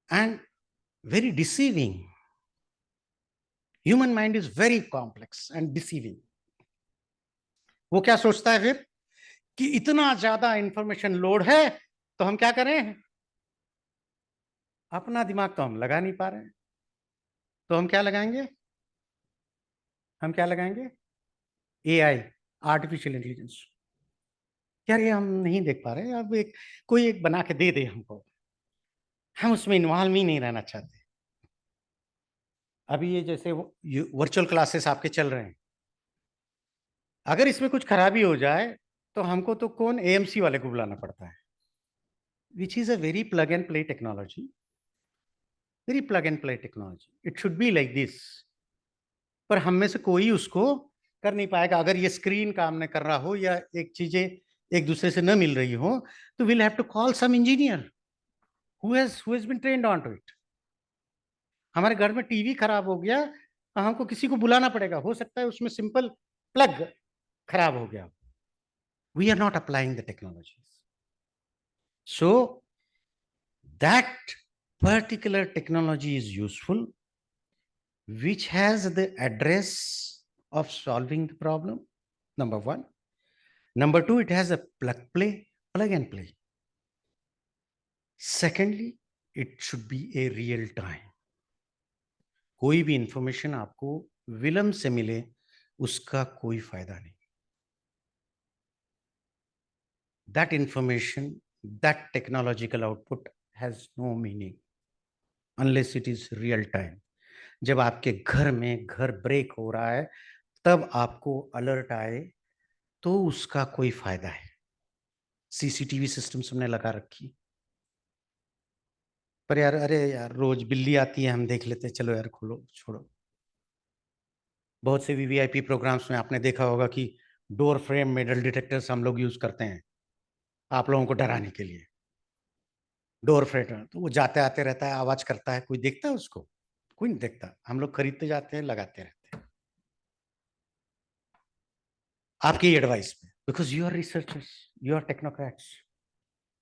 and very deceiving. Human mind is very complex and deceiving. वो क्या सोचता है फिर कि इतना ज्यादा इंफॉर्मेशन लोड है तो हम क्या करें, अपना दिमाग तो हम लगा नहीं पा रहे हैं, तो हम क्या लगाएंगे, एआई, आर्टिफिशियल इंटेलिजेंस। यार ये हम नहीं देख पा रहे, अब कोई एक बना के दे दे हमको, हम उसमें इन्वॉल्व ही नहीं रहना चाहते। अभी ये जैसे वर्चुअल क्लासेस आपके चल रहे हैं, अगर इसमें कुछ खराबी हो जाए तो हमको तो कौन, एएमसी वाले को बुलाना पड़ता है, which is a very plug and play technology, very plug and play technology. It should be like this, पर हम में से कोई उसको कर नहीं पाएगा। अगर ये स्क्रीन काम न कर रहा हो या एक चीजें एक दूसरे से न मिल रही हो, तो will have to call some engineer who has been trained on to it. हमारे घर में टीवी खराब हो गया, हमको किसी को बुलाना पड़ेगा, हो सकता है उसमें सिंपल प्लग खराब हो गया। We are not applying the technologies. So that particular technology is useful, which has the address of solving the problem, number one. Number two, it has a plug and play. Secondly, it should be a real time. कोई भी information आपको विलंब से मिले उसका कोई फायदा नहीं। That information, that technological output has no meaning unless it is real time. जब आपके घर में घर ब्रेक हो रहा है तब आपको अलर्ट आए तो उसका कोई फायदा है। सीसीटीवी सिस्टम हमने लगा रखी, पर यार, अरे यार रोज बिल्ली आती है, हम देख लेते, चलो यार खोलो छोड़ो। बहुत से वीवीआईपी प्रोग्राम्स में आपने देखा होगा कि डोर फ्रेम मेटल डिटेक्टर्स हम लोग यूज करते हैं आप लोगों को डराने के लिए। डोर फ्रेम तो वो जाते आते रहता है, आवाज करता है, कोई देखता है उसको? कोई नहीं देखता। हम लोग खरीदते जाते हैं, लगाते रहते हैं आपकी एडवाइस पे, because you are researchers, you are technocrats.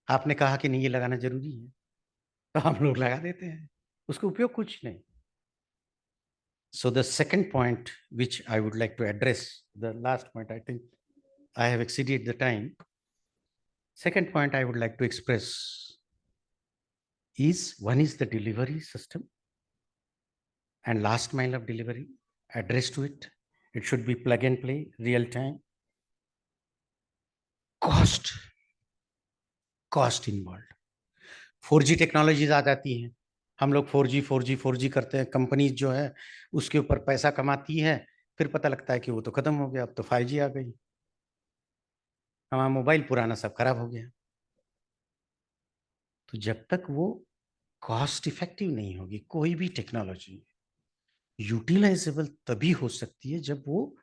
आपने कहा कि नहीं ये लगाना जरूरी है तो हम लोग लगा देते हैं, उसका उपयोग कुछ नहीं। So the second point which I would like to address, the last point, I think I have exceeded the time. Second point I would like to express is one is the delivery system and last mile of delivery address to it. It should be plug and play, real time. Cost involved. 4G technologies आ जाती हैं, हम लोग 4G करते हैं, company जो है उसके ऊपर पैसा कमाती है, फिर पता लगता है कि वो तो खत्म हो गया, अब तो 5G आ गई, हमारा मोबाइल पुराना सब खराब हो गया। तो जब तक वो कॉस्ट इफेक्टिव नहीं होगी, कोई भी टेक्नोलॉजी यूटिलाइजेबल तभी हो सकती है जब वो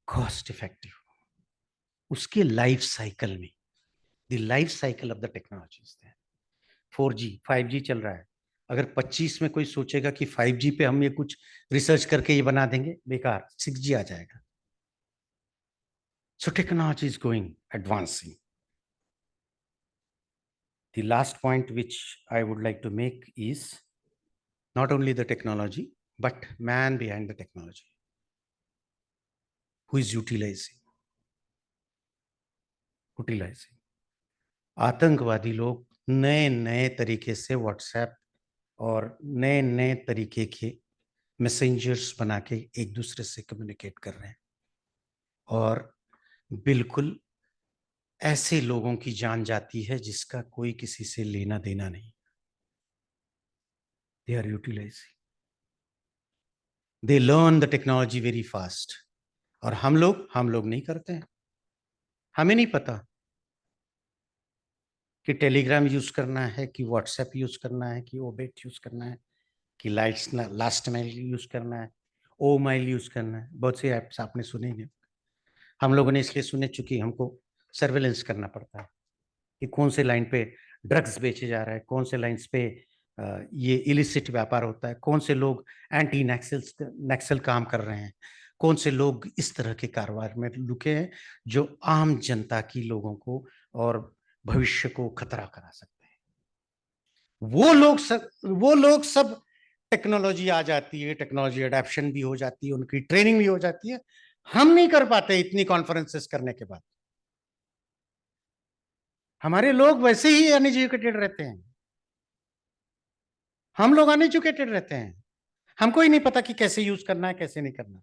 कॉस्ट इफेक्टिव हो, उसके लाइफ साइकिल में, the life cycle of the technologies. 4G 5G चल रहा है, अगर 25 में कोई सोचेगा कि 5G पे हम ये कुछ रिसर्च करके ये बना देंगे, बेकार, 6G आ जाएगा। So technology is going advancing. The last point which I would like to make is not only the technology, but man behind the technology, who is utilizing. आतंकवादी लोग नए नए तरीके से व्हाट्सएप और नए नए तरीके के मैसेंजर्स बना के एक दूसरे से कम्युनिकेट कर रहे हैं, और बिल्कुल ऐसे लोगों की जान जाती है जिसका कोई किसी से लेना देना नहीं। They are utilizing. They learn the technology very fast. और हम लोग नहीं करते हैं, हमें नहीं पता कि टेलीग्राम यूज करना है, कि व्हाट्सएप यूज करना है, कि ओबेट यूज करना है, कि लास्ट माइल यूज करना है, ओ माइल यूज करना है। बहुत से ऐप्स आपने सुने नहीं, हम लोगों ने इसलिए सुने चूंकि हमको सर्वेलेंस करना पड़ता है कि कौन से लाइन पे ड्रग्स बेचे जा रहा है, कौन से लाइन्स पे ये इलिसिट व्यापार होता है, कौन से लोग एंटी नक्सल काम कर रहे हैं, कौन से लोग इस तरह के कारोबार में लुके हैं जो आम जनता की लोगों को और भविष्य को खतरा करा सकते हैं। वो लोग सब टेक्नोलॉजी आ जाती है, टेक्नोलॉजी अडैप्शन भी हो जाती है, उनकी ट्रेनिंग भी हो जाती है, हम नहीं कर पाते इतनी कॉन्फ्रेंसेस करने के बाद। हमारे लोग वैसे ही अनएजुकेटेड रहते हैं, हम लोग अनएजुकेटेड रहते हैं, हमको ही नहीं पता कि कैसे यूज करना है, कैसे नहीं करना।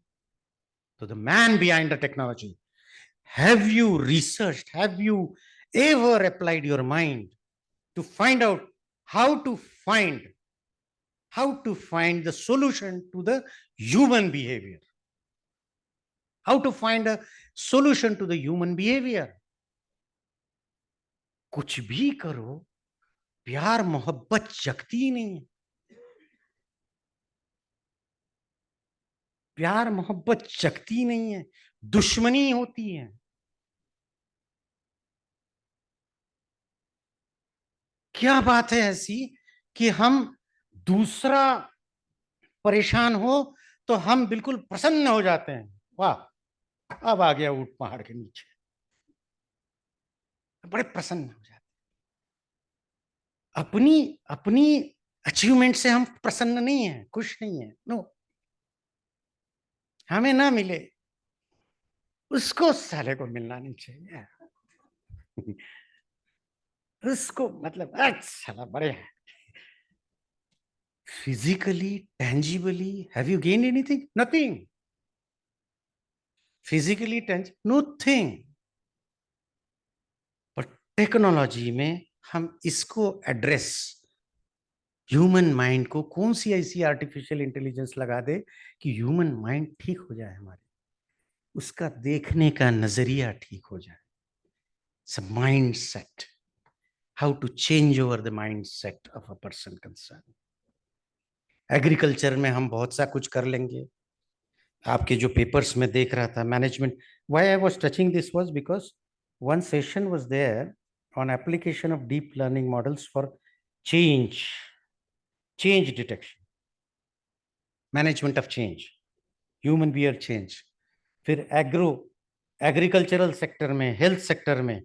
तो the man behind the technology, have you researched, have you ever applied your mind to find out how to find the solution to the human behaviour, how to find a solution to the human behaviour. कुछ भी करो, प्यार मोहब्बत जगती ही नहीं है, प्यार मोहब्बत जगती नहीं है, दुश्मनी होती है। क्या बात है ऐसी कि हम दूसरा परेशान हो तो हम बिल्कुल प्रसन्न हो जाते हैं, वाह अब आ गया ऊंट पहाड़ के नीचे, बड़े प्रसन्न हो जाते हैं। अपनी अचीवमेंट से हम प्रसन्न नहीं है, खुश नहीं है, नो। हमें ना मिले उसको साले को मिलना नहीं चाहिए, उसको मतलब साला बड़े physically, tangibly, have you gained anything? Nothing. Physically, nothing. But technology में हम इसको एड्रेस, ह्यूमन माइंड को कौन सी ऐसी आर्टिफिशियल इंटेलिजेंस लगा दे कि ह्यूमन माइंड ठीक हो जाए, हमारे उसका देखने का नजरिया ठीक हो जाए। Mind set, how to change over the mind set of a person concern. Agriculture में हम बहुत सा कुछ कर लेंगे, आपके जो पेपर्स में देख रहा था management, why I was touching this was because one session was there on application of deep learning models for change detection, management of change, human behaviour change. फिर एग्रीकल्चरल सेक्टर में, हेल्थ सेक्टर में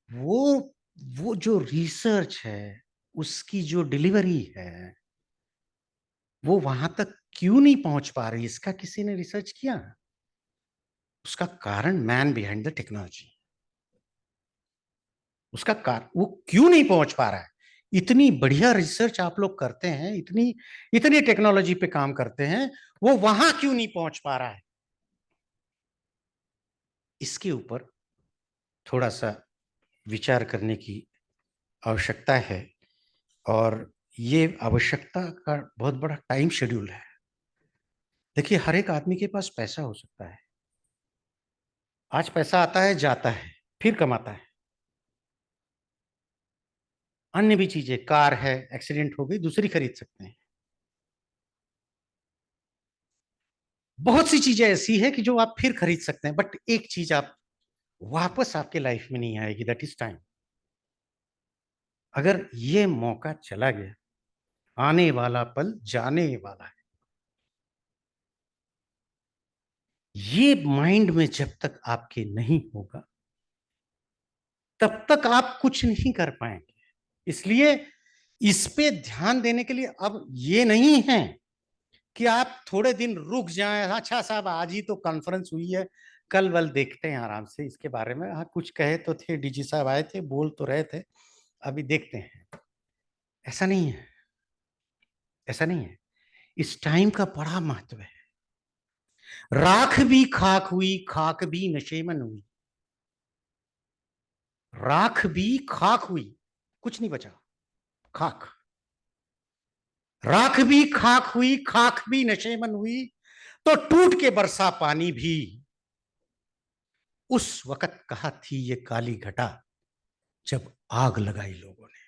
वो जो research है, उसकी जो delivery है, वो वहां तक क्यों नहीं पहुंच पा रही, इसका किसी ने रिसर्च किया? उसका कारण मैन बिहाइंड द टेक्नोलॉजी। उसका वो क्यों नहीं पहुंच पा रहा है? इतनी बढ़िया रिसर्च आप लोग करते हैं, इतनी टेक्नोलॉजी पे काम करते हैं, वो वहां क्यों नहीं पहुंच पा रहा है? इसके ऊपर थोड़ा सा विचार करने की आवश्यकता है, और ये आवश्यकता का बहुत बड़ा टाइम शेड्यूल है। देखिए, हर एक आदमी के पास पैसा हो सकता है, आज पैसा आता है, जाता है, फिर कमाता है। अन्य भी चीजें, कार है, एक्सीडेंट हो गई, दूसरी खरीद सकते हैं। बहुत सी चीजें ऐसी है कि जो आप फिर खरीद सकते हैं, बट एक चीज आप वापस आपके लाइफ में नहीं आएगी, दैट इज टाइम। अगर ये मौका चला गया, आने वाला पल जाने वाला है। ये माइंड में जब तक आपके नहीं होगा, तब तक आप कुछ नहीं कर पाएंगे। इसलिए इस पे ध्यान देने के लिए अब ये नहीं है कि आप थोड़े दिन रुक जाएं, अच्छा साहब आज ही तो कॉन्फ्रेंस हुई है, कल वल देखते हैं आराम से इसके बारे में। हाँ, कुछ कहे तो थे, डीजी साहब आए थे, बोल तो रहे थे, अभी देखते हैं। ऐसा नहीं है, ऐसा नहीं है। इस टाइम का बड़ा महत्व है। राख भी खाक हुई, खाक भी नशेमन हुई। राख भी खाक हुई, कुछ नहीं बचा, खाक। राख भी खाक हुई, खाक भी नशेमन हुई, तो टूट के बरसा पानी भी। उस वक्त कहा थी ये काली घटा, जब आग लगाई लोगों ने।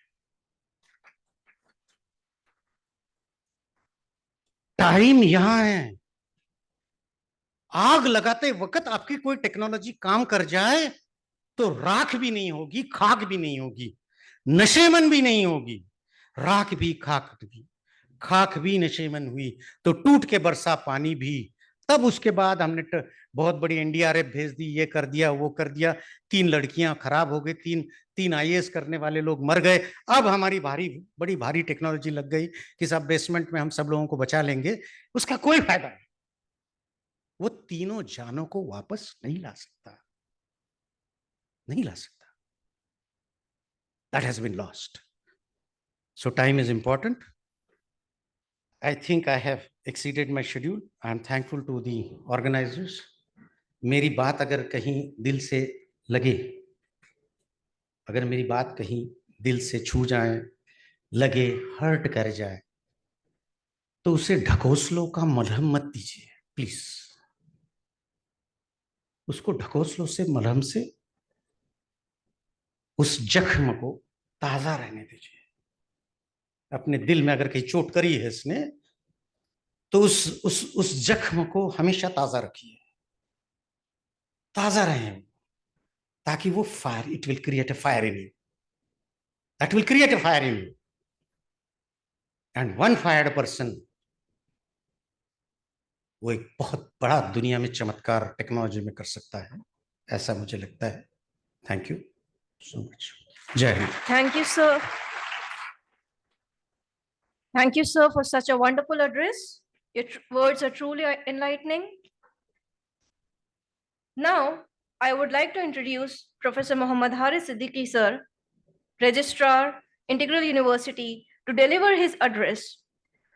टाइम यहां है। आग लगाते वक्त आपकी कोई टेक्नोलॉजी काम कर जाए तो राख भी नहीं होगी, खाक भी नहीं होगी, नशेमन भी नहीं होगी। राख भी खाक भी नशेमन हुई, तो टूट के बरसा पानी भी। तब उसके बाद हमने बहुत बड़ी एनडीआरएफ भेज दी, ये कर दिया, वो कर दिया। 3 लड़कियां खराब हो गई, तीन आईएएस करने वाले लोग मर गए। अब हमारी बड़ी भारी टेक्नोलॉजी लग गई कि सब बेसमेंट में हम सब लोगों को बचा लेंगे। उसका कोई फायदा नहीं। वो तीनों जानों को वापस नहीं ला सकता, नहीं ला सकता। That has been lost. So time is important. I think I have exceeded my schedule. I am thankful to the organizers. मेरी बात अगर कहीं दिल से लगे, अगर मेरी बात कहीं दिल से छू जाए, लगे, हर्ट कर जाए, तो उसे ढकोसलों का मलहम मत दीजिए प्लीज। उसको ढकोसलों से, मलहम से उस जख्म को ताजा रहने दीजिए। अपने दिल में अगर कहीं चोट करी है इसने, तो उस जख्म को हमेशा ताजा रखिए, ताजा रहे, ताकि वो fire, it will create a fire in you, that will create a fire in you, and one fired person, वो एक बहुत बड़ा दुनिया में चमत्कार टेक्नोलॉजी में कर सकता है, ऐसा मुझे लगता है। Thank you so much. जय Hind. Thank you, sir. Thank you, sir, for such a wonderful address. Your words are truly enlightening. Now, I would like to introduce Professor Muhammad Haris Siddiqui, sir, Registrar, Integral University, to deliver his address.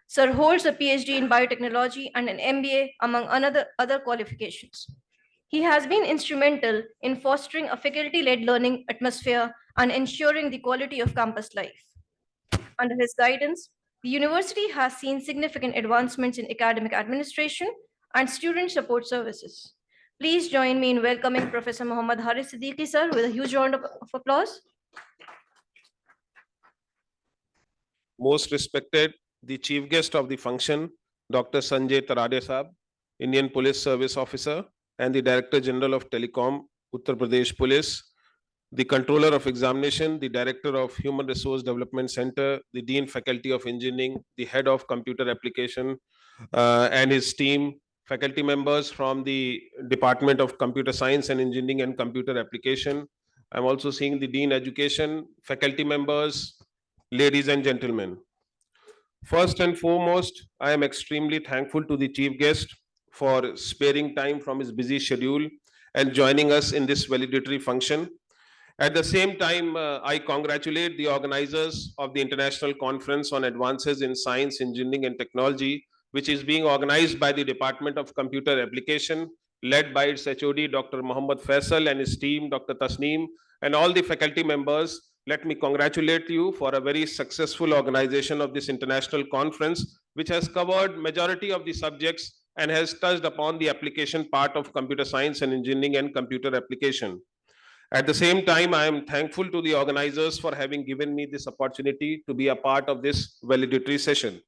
Sir holds a PhD in biotechnology and an MBA, among other qualifications. He has been instrumental in fostering a faculty-led learning atmosphere and ensuring the quality of campus life. Under his guidance, the university has seen significant advancements in academic administration and student support services. Please join me in welcoming Professor Muhammad Haris Siddiqui, sir, with a huge round of applause. Most respected, the chief guest of the function, Dr. Sanjay Tarade Saab, Indian Police Service Officer and the Director General of Telecom, Uttar Pradesh Police, the Controller of Examination, the Director of Human Resource Development Center, the Dean Faculty of Engineering, the Head of Computer Application and his team, faculty members from the Department of Computer Science and Engineering and Computer Application. I'm also seeing the Dean Education, faculty members, ladies and gentlemen. First and foremost, I am extremely thankful to the chief guest for sparing time from his busy schedule and joining us in this valedictory function. At the same time, I congratulate the organizers of the International Conference on Advances in Science, Engineering and Technology, which is being organized by the Department of Computer Application, led by its HOD, Dr. Mohammad Faisal, and his team, Dr. Tasneem, and all the faculty members. Let me congratulate you for a very successful organization of this international conference, which has covered majority of the subjects and has touched upon the application part of computer science and engineering and computer application. At the same time, I am thankful to the organizers for having given me this opportunity to be a part of this valedictory session.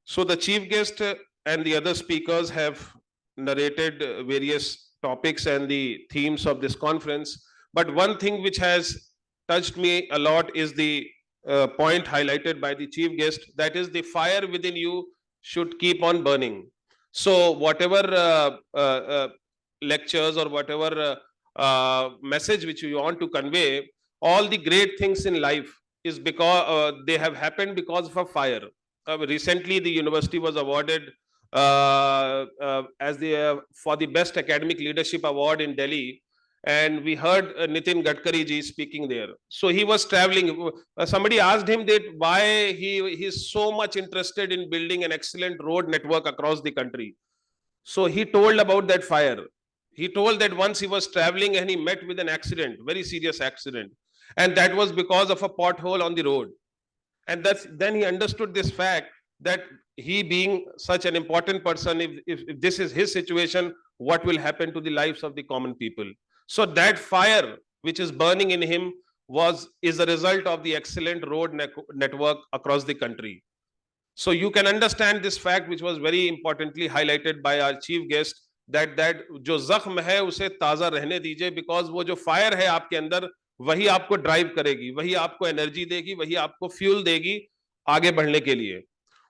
So the chief guest and the other speakers have narrated various topics and the themes of this conference. But one thing which has touched me a lot is the point highlighted by the chief guest, that is the fire within you should keep on burning. So whatever lectures or whatever message which you want to convey, all the great things in life is because they have happened because of a fire. Recently, the university was awarded as the for the best academic leadership award in Delhi, and we heard Nitin Gadkari ji speaking there. So he was traveling. Somebody asked him that why he is so much interested in building an excellent road network across the country. So he told about that fire. He told that once he was traveling and he met with an accident, very serious accident, and that was because of a pothole on the road. And then he understood this fact that he being such an important person, if this is his situation, what will happen to the lives of the common people. So that fire which is burning in him is a result of the excellent road network across the country. So you can understand this fact, which was very importantly highlighted by our chief guest, that जो जख्म है उसे ताजा रहने दीजिए, because वो जो fire है आपके अंदर वही आपको ड्राइव करेगी, वही आपको एनर्जी देगी, वही आपको फ्यूल देगी आगे बढ़ने के लिए.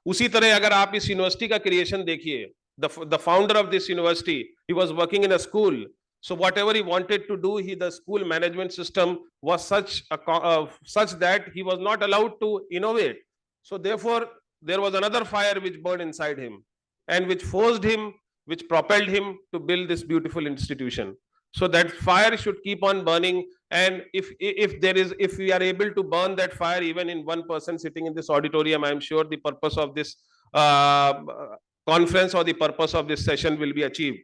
उसी तरह अगर आप इस यूनिवर्सिटी का क्रिएशन देखिए, the founder of this university, he was working in a school. So whatever he wanted to do, the school management system was such that he was not allowed to innovate. So therefore, there was another fire which burned inside him and which forced him, which propelled him to build this beautiful institution. So that fire should keep on burning. And if we are able to burn that fire even in one person sitting in this auditorium, I am sure the purpose of this conference or the purpose of this session will be achieved.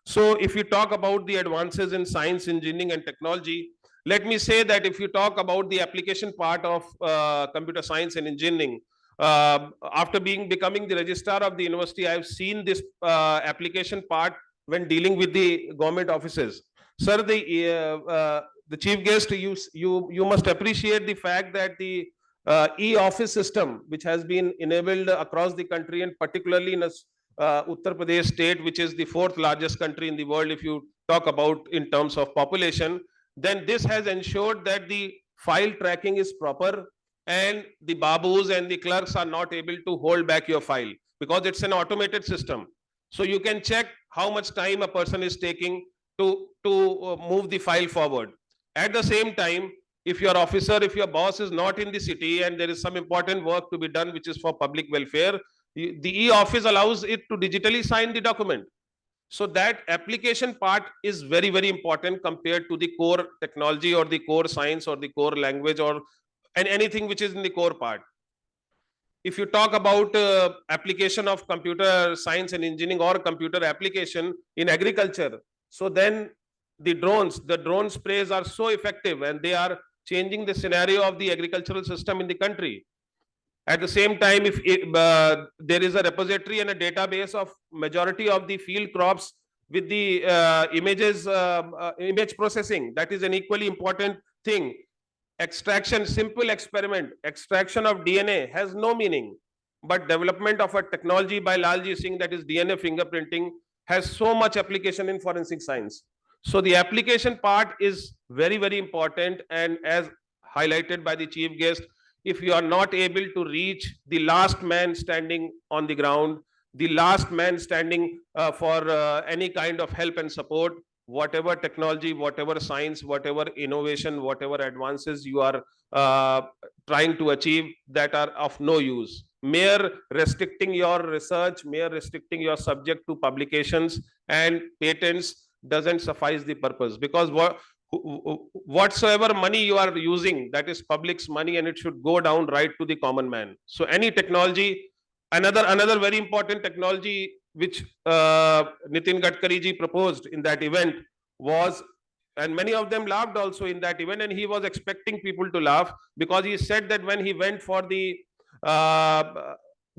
So if you talk about the advances in science, engineering and technology, let me say that if you talk about the application part of computer science and engineering, after becoming the registrar of the university, I have seen this application part when dealing with the government offices. Sir, the chief guest, you must appreciate the fact that the e-office system, which has been enabled across the country and particularly in Uttar Pradesh state, which is the 4th largest country in the world, if you talk about in terms of population, then this has ensured that the file tracking is proper and the babus and the clerks are not able to hold back your file because it's an automated system. So you can check how much time a person is taking to move the file forward. At the same time, if your officer, if your boss is not in the city and there is some important work to be done which is for public welfare, the e-office allows it to digitally sign the document. So that application part is very, very important compared to the core technology or the core science or the core language or anything which is in the core part. If you talk about application of computer science and engineering or computer application in agriculture, so then the drone sprays are so effective and they are changing the scenario of the agricultural system in the country. At the same time, if there is a repository and a database of majority of the field crops with the image processing, that is an equally important thing. Extraction, simple experiment, extraction of DNA has no meaning, but development of a technology by Lalji Singh, that is DNA fingerprinting, has so much application in forensic science. So the application part is very, very important. And as highlighted by the chief guest, if you are not able to reach the last man standing on the ground, the last man standing for any kind of help and support, whatever technology, whatever science, whatever innovation, whatever advances you are trying to achieve, that are of no use. Mere restricting your research, mere restricting your subject to publications and patents doesn't suffice the purpose, because whatsoever money you are using, that is public's money, and it should go down right to the common man. So any technology, another very important technology which Nitin Gadkari ji proposed in that event was, and many of them laughed also in that event, and he was expecting people to laugh because he said that when he went for the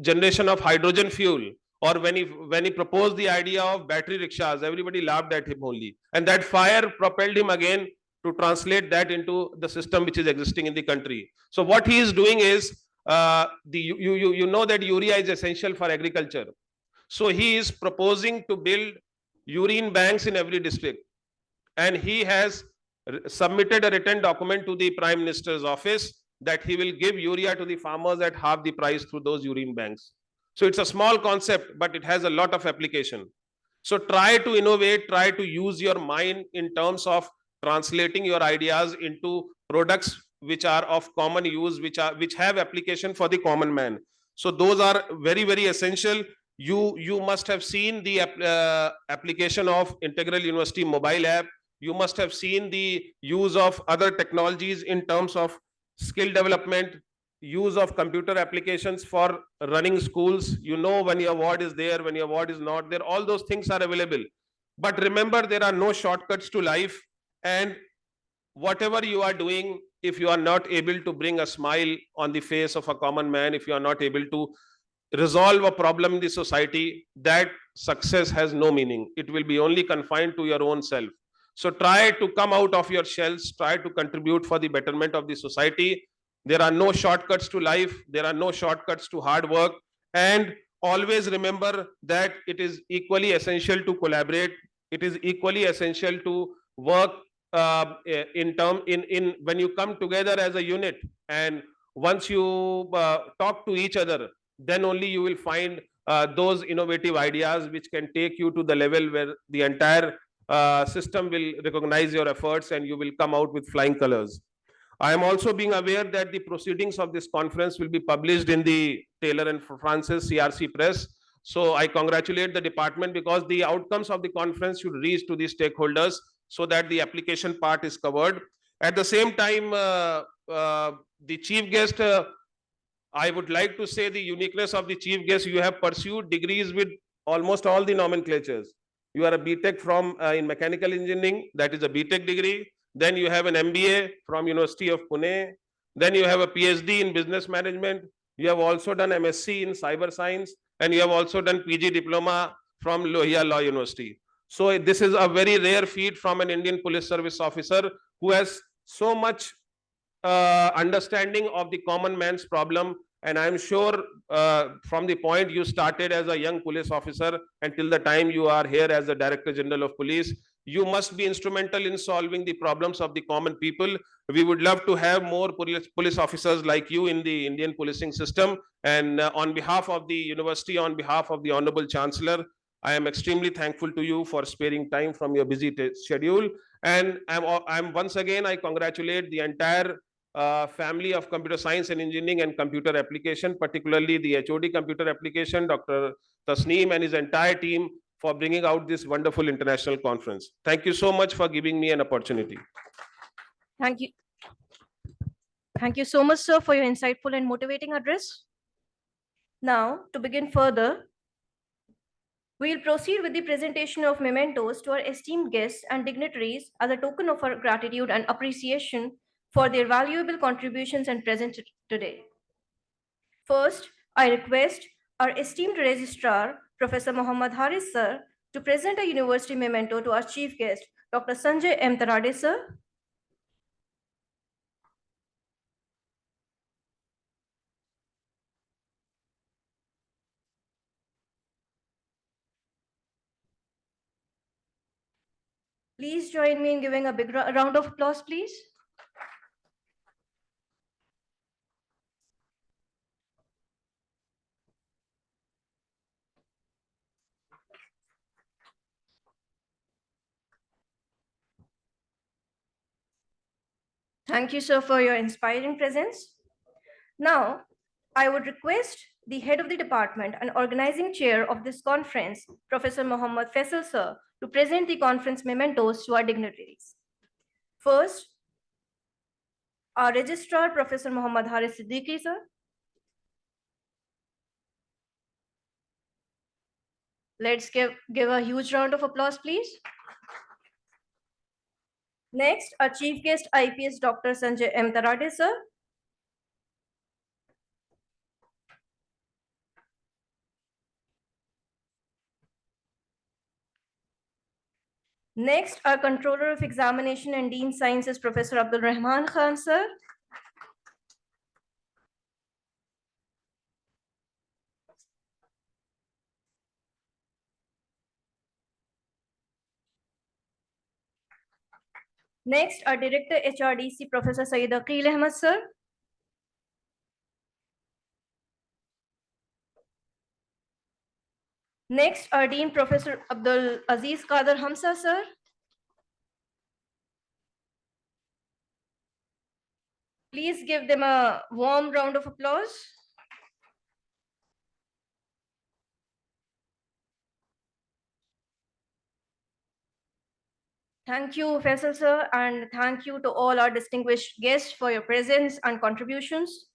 generation of hydrogen fuel, or when he proposed the idea of battery rickshaws, everybody laughed at him only, and that fire propelled him again to translate that into the system which is existing in the country. So what he is doing is, you know that urea is essential for agriculture. So he is proposing to build urine banks in every district, and he has submitted a written document to the Prime Minister's office that he will give urea to the farmers at half the price through those urine banks. So it's a small concept, but it has a lot of application. So try to innovate, try to use your mind in terms of translating your ideas into products which are of common use, which have application for the common man. So those are very, very essential. You must have seen the application of Integral University mobile app. You must have seen the use of other technologies in terms of skill development, use of computer applications for running schools. You know when your ward is there, when your ward is not there, all those things are available. But remember, there are no shortcuts to life, and whatever you are doing, if you are not able to bring a smile on the face of a common man, if you are not able to resolve a problem in the society, that success has no meaning. It will be only confined to your own self. So try to come out of your shells, try to contribute for the betterment of the society. There are no shortcuts to life. There are no shortcuts to hard work. And always remember that it is equally essential to collaborate. It is equally essential to work when you come together as a unit, and once you talk to each other, then only you will find those innovative ideas which can take you to the level where the entire system will recognize your efforts and you will come out with flying colors. I am also being aware that the proceedings of this conference will be published in the Taylor and Francis CRC Press. So I congratulate the department, because the outcomes of the conference should reach to the stakeholders so that the application part is covered. At the same time, the chief guest, I would like to say the uniqueness of the chief guest. You have pursued degrees with almost all the nomenclatures. You are a BTech from in mechanical engineering, that is a BTech degree. Then you have an MBA from University of Pune. Then you have a PhD in business management. You have also done MSc in cyber science, and you have also done PG diploma from Lohia Law University. So this is a very rare feat from an Indian Police Service officer who has so much understanding of the common man's problem. And I'm sure from the point you started as a young police officer until the time you are here as the Director General of Police, you must be instrumental in solving the problems of the common people. We would love to have more police officers like you in the Indian policing system. And on behalf of the university, on behalf of the Honorable Chancellor, I am extremely thankful to you for sparing time from your busy schedule. And I'm once again, I congratulate the entire family of computer science and engineering and computer application, particularly the HOD computer application, Dr. Tasneem and his entire team, for bringing out this wonderful international conference. Thank you so much for giving me an opportunity. Thank you. Thank you so much, sir, for your insightful and motivating address. Now, to begin further, we will proceed with the presentation of mementos to our esteemed guests and dignitaries as a token of our gratitude and appreciation for their valuable contributions and presence today. First, I request our esteemed registrar, Professor Mohammad Haris sir, to present a university memento to our chief guest, Dr. Sanjay M. Tarade sir. Please join me in giving a big round of applause, please. Thank you, sir, for your inspiring presence. Now, I would request the head of the department and organizing chair of this conference, Professor Mohammad Faisal sir, to present the conference mementos to our dignitaries. First, our Registrar, Professor Muhammad Haris Siddiqui, sir. Let's give a huge round of applause, please. Next, our Chief Guest, IPS Dr. Sanjay M. Tarade, sir. Next, our Controller of Examination and Dean Sciences, Professor Abdul Rahman Khan, sir. Next, our Director, HRDC, Professor Syed Aqil Ahmed, sir. Next, our Dean, Professor Abdul Aziz Qadir Hamza, sir. Please give them a warm round of applause. Thank you, Faisal sir, and thank you to all our distinguished guests for your presence and contributions.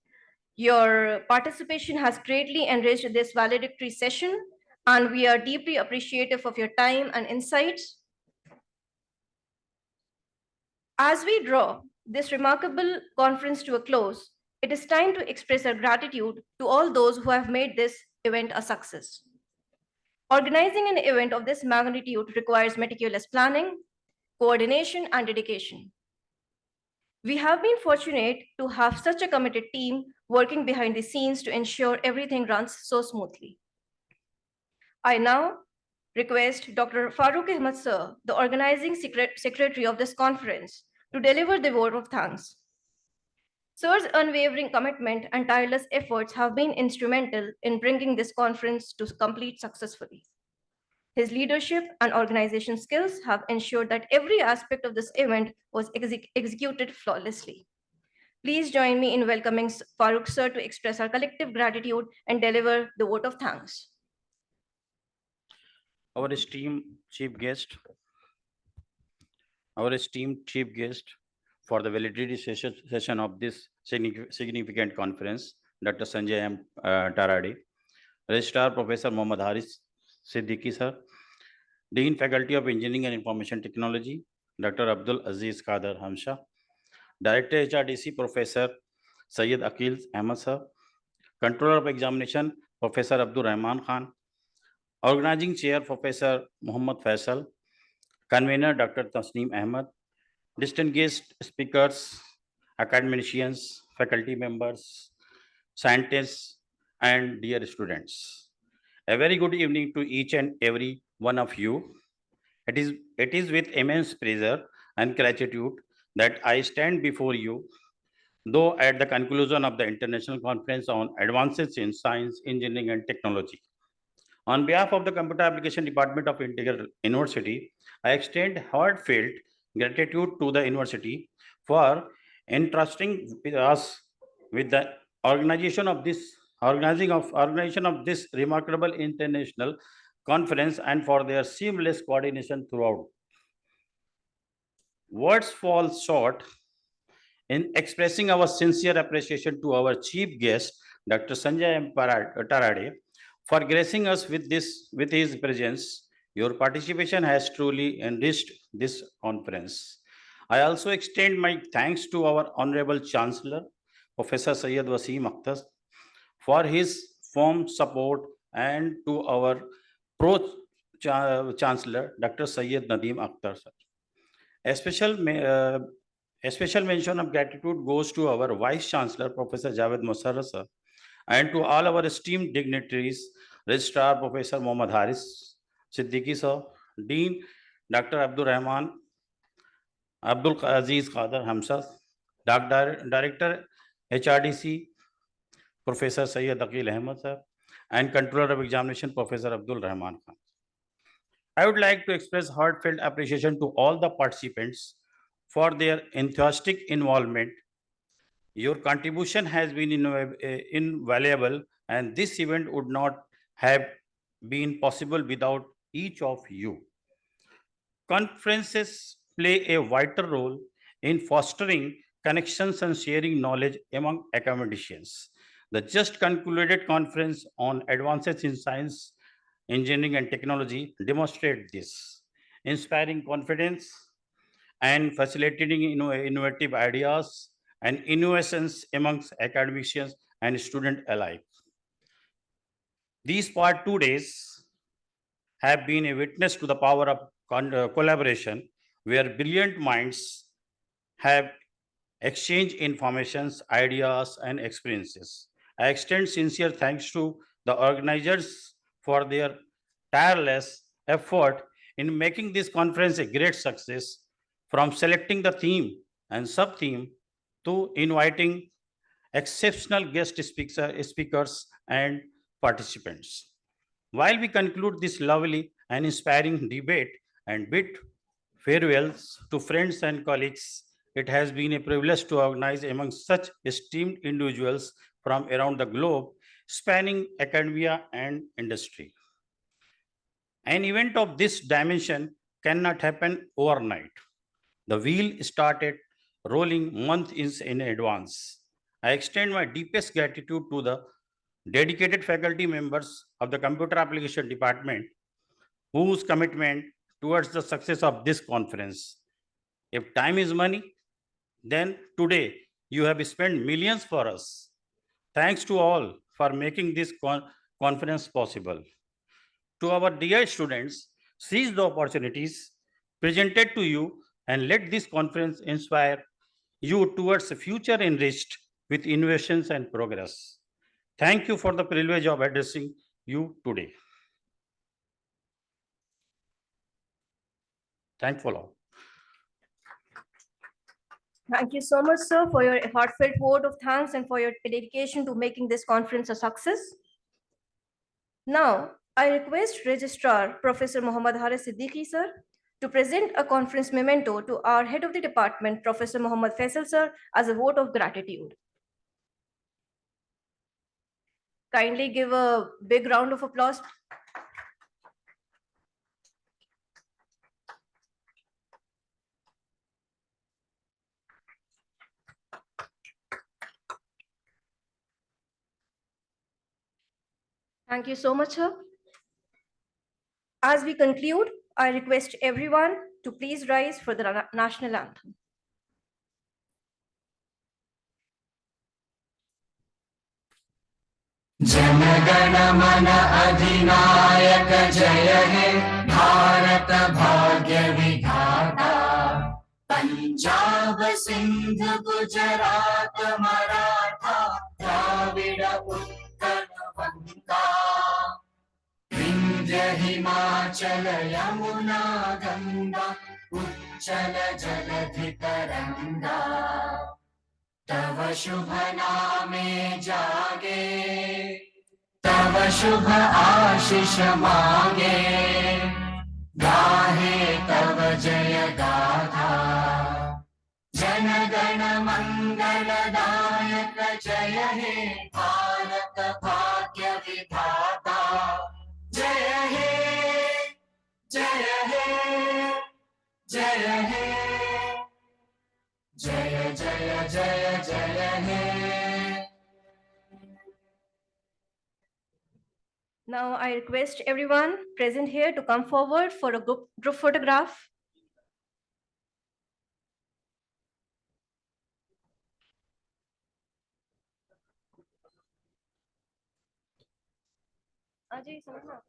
Your participation has greatly enriched this valedictory session, and we are deeply appreciative of your time and insights. As we draw this remarkable conference to a close, it is time to express our gratitude to all those who have made this event a success. Organizing an event of this magnitude requires meticulous planning, coordination, and dedication. We have been fortunate to have such a committed team working behind the scenes to ensure everything runs so smoothly. I now request Dr. Farooq Ahmed sir, the organizing secretary of this conference, to deliver the vote of thanks. Sir's unwavering commitment and tireless efforts have been instrumental in bringing this conference to complete successfully. His leadership and organization skills have ensured that every aspect of this event was executed flawlessly. Please join me in welcoming Farooq sir to express our collective gratitude and deliver the vote of thanks. Our esteemed chief guest for the validity session of this significant conference, Dr. Sanjay M. Tarade, Registrar Professor Muhammad Haris Siddiqui sir, Dean Faculty of Engineering and Information Technology, Dr. Abdul Aziz Qadir Hamza, Director HRDC Professor Syed Aqil Ahmed sir, Controller of Examination Professor Abdul Rahman Khan, Organizing Chair Professor Muhammad Faisal, Convener Dr. Tasneem Ahmed, distinguished speakers, academicians, faculty members, scientists, and dear students. A very good evening to each and every one of you. It is with immense pleasure and gratitude that I stand before you, though at the conclusion of the International Conference on Advances in Science, Engineering, and Technology. On behalf of the Computer Application Department of Integral University, I extend heartfelt gratitude to the university for entrusting us with the organization of this remarkable international conference and for their seamless coordination throughout. Words fall short in expressing our sincere appreciation to our chief guest, Dr. Sanjay M. Tarade, for gracing us with his presence. Your participation has truly enriched this conference. I also extend my thanks to our Honorable Chancellor, Professor Syed Wasim Akhtar, for his firm support, and to our Pro-Chancellor, Dr. Syed Nadeem Akhtar, sir. A special mention of gratitude goes to our Vice Chancellor, Professor Javed Musarraf, sir, and to all our esteemed dignitaries, Registrar Professor Muhammad Haris Siddiqui sir, Dean Dr. Abdul Rahman, Abdul Aziz Qadir Hamza, Director HRDC Professor Syed Aqil Ahmed sir, and Controller of Examination Professor Abdul Rahman Khan. I would like to express heartfelt appreciation to all the participants for their enthusiastic involvement. Your contribution has been invaluable, and this event would not have been possible without each of you. Conferences play a vital role in fostering connections and sharing knowledge among academicians. The just concluded conference on advances in science, engineering, and technology demonstrate this, inspiring confidence and facilitating innovative ideas and innovations amongst academicians and students alike. These past 2 days have been a witness to the power of collaboration, where brilliant minds have exchanged informations, ideas, and experiences. I extend sincere thanks to the organizers for their tireless effort in making this conference a great success, from selecting the theme and sub-theme to inviting exceptional guest speakers and participants. While we conclude this lovely and inspiring debate and bid farewells to friends and colleagues, it has been a privilege to organize among such esteemed individuals from around the globe, spanning academia and industry. An event of this dimension cannot happen overnight. The wheel started rolling months in advance. I extend my deepest gratitude to the dedicated faculty members of the Computer Application Department, whose commitment towards the success of this conference. If time is money, then today you have spent millions for us. Thanks to all for making this conference possible. To our dear students, seize the opportunities presented to you and let this conference inspire you towards a future enriched with innovations and progress. Thank you for the privilege of addressing you today. Thankful all. Thank you so much, sir, for your heartfelt vote of thanks and for your dedication to making this conference a success. Now, I request Registrar Professor Muhammad Haris Siddiqui, sir, to present a conference memento to our head of the department, Professor Muhammad Faisal, sir, as a vote of gratitude. Kindly give a big round of applause. Thank you so much, sir. As we conclude, I request everyone to please rise for the national anthem. जनगण मन अधिनायक जय हे भारत भाग्य विधाता पंजाब सिंध गुजरात मराठा द्राविड उत्कल बंगा विंध्य हिमाचल यमुना गंगा उच्चल जलधि तरंगा तव शुभ नामे जागे तव शुभ आशीष मांगे गाहे तव जय गाथा जन गण मंगलदायक जय हे भारत भाग्य विधाता जय हे जय हे जय हे जय जय जय जय हे. Now I request everyone present here to come forward for a group photograph. Ajay, समझना.